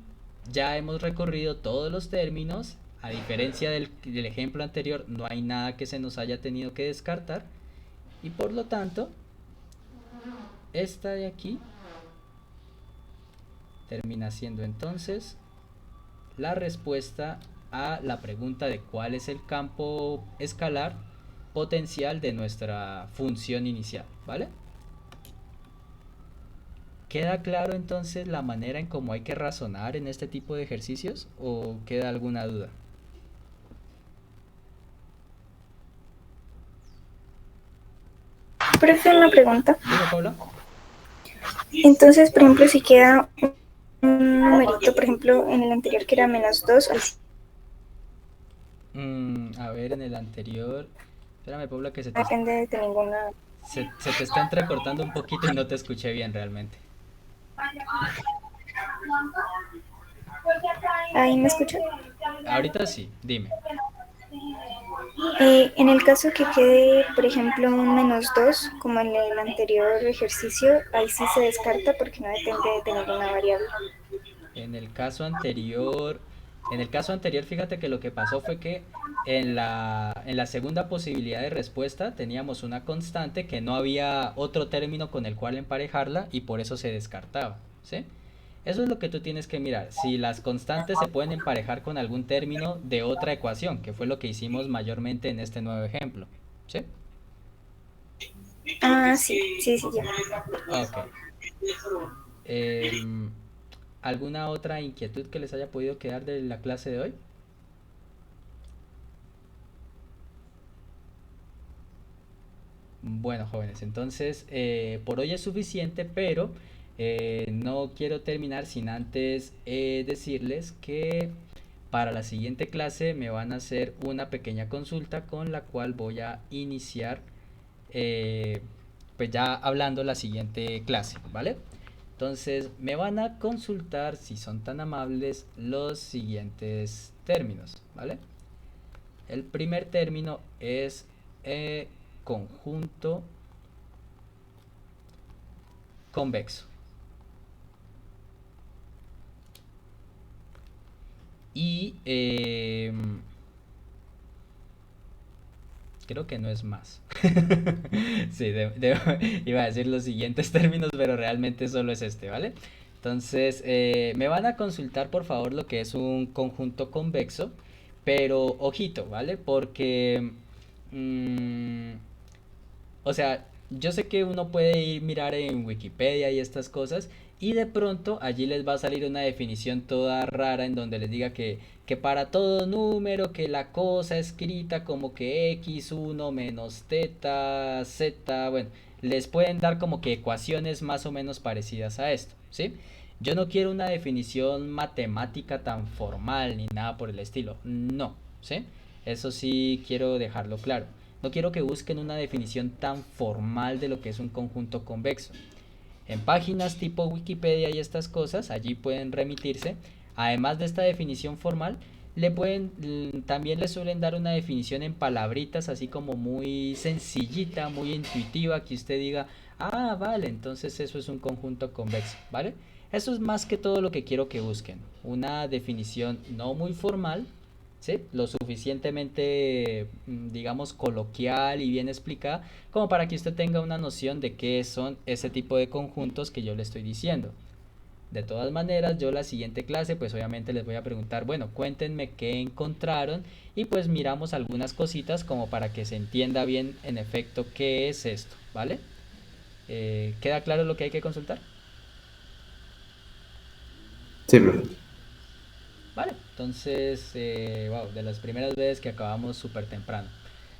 ya hemos recorrido todos los términos. A diferencia del ejemplo anterior, no hay nada que se nos haya tenido que descartar, y por lo tanto esta de aquí termina siendo entonces la respuesta a la pregunta de cuál es el campo escalar potencial de nuestra función inicial, ¿vale? ¿Queda claro entonces la manera en cómo hay que razonar en este tipo de ejercicios o queda alguna duda? Profe, una pregunta. Dime, Paula. Entonces, por ejemplo, si queda un numerito, por ejemplo, en el anterior que era -2, A ver, en el anterior. Espérame, Paula, que no depende de ninguna. se te está entrecortando un poquito y no te escuché bien realmente. ¿Ahí me escuchan? Ahorita sí, dime. En el caso que quede, por ejemplo, un -2, como en el anterior ejercicio, ahí sí se descarta porque no depende de ninguna variable. En el caso anterior, fíjate que lo que pasó fue que en la segunda posibilidad de respuesta teníamos una constante que no había otro término con el cual emparejarla y por eso se descartaba, ¿sí? Eso es lo que tú tienes que mirar, si las constantes se pueden emparejar con algún término de otra ecuación, que fue lo que hicimos mayormente en este nuevo ejemplo, ¿sí? Ah, sí, ya. Ok. ¿Alguna otra inquietud que les haya podido quedar de la clase de hoy? Bueno, jóvenes, entonces por hoy es suficiente, pero no quiero terminar sin antes decirles que para la siguiente clase me van a hacer una pequeña consulta con la cual voy a iniciar pues ya hablando la siguiente clase, ¿vale? Entonces me van a consultar, si son tan amables, los siguientes términos, ¿vale? El primer término es conjunto convexo. Y creo que no es más. Sí, iba a decir los siguientes términos, pero realmente solo es este, ¿vale? Entonces, me van a consultar por favor lo que es un conjunto convexo, pero ojito, ¿vale? Porque, o sea, yo sé que uno puede ir mirar en Wikipedia y estas cosas y de pronto allí les va a salir una definición toda rara en donde les diga que para todo número que la cosa escrita como que x1 menos teta z, bueno, les pueden dar como que ecuaciones más o menos parecidas a esto, ¿sí? Yo no quiero una definición matemática tan formal ni nada por el estilo, no, ¿sí? Eso sí quiero dejarlo claro. No quiero que busquen una definición tan formal de lo que es un conjunto convexo. En páginas tipo Wikipedia y estas cosas, allí pueden remitirse. Además de esta definición formal, también le suelen dar una definición en palabritas, así como muy sencillita, muy intuitiva, que usted diga, ah, vale, entonces eso es un conjunto convexo, ¿vale? Eso es más que todo lo que quiero que busquen. Una definición no muy formal, ¿sí? Lo suficientemente, digamos, coloquial y bien explicada como para que usted tenga una noción de qué son ese tipo de conjuntos que yo le estoy diciendo. De todas maneras, yo la siguiente clase pues obviamente les voy a preguntar, bueno, cuéntenme qué encontraron y pues miramos algunas cositas como para que se entienda bien en efecto qué es esto, ¿vale? ¿Queda claro lo que hay que consultar? Sí, profe. Vale, entonces, wow, de las primeras veces que acabamos súper temprano.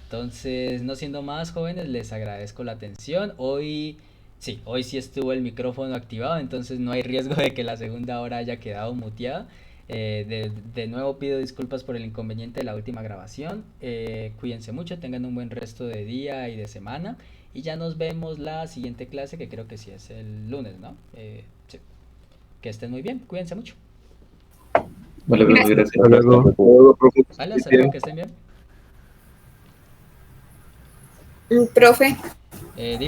Entonces, no siendo más, jóvenes, les agradezco la atención. Hoy sí estuvo el micrófono activado, entonces no hay riesgo de que la segunda hora haya quedado muteada. De nuevo pido disculpas por el inconveniente de la última grabación. Cuídense mucho, tengan un buen resto de día y de semana. Y ya nos vemos la siguiente clase, que creo que sí es el lunes, ¿no? Sí. Que estén muy bien, cuídense mucho. Vale, profe, gracias. Hasta luego. Vale, hasta luego, que estén bien. Profe. Dime.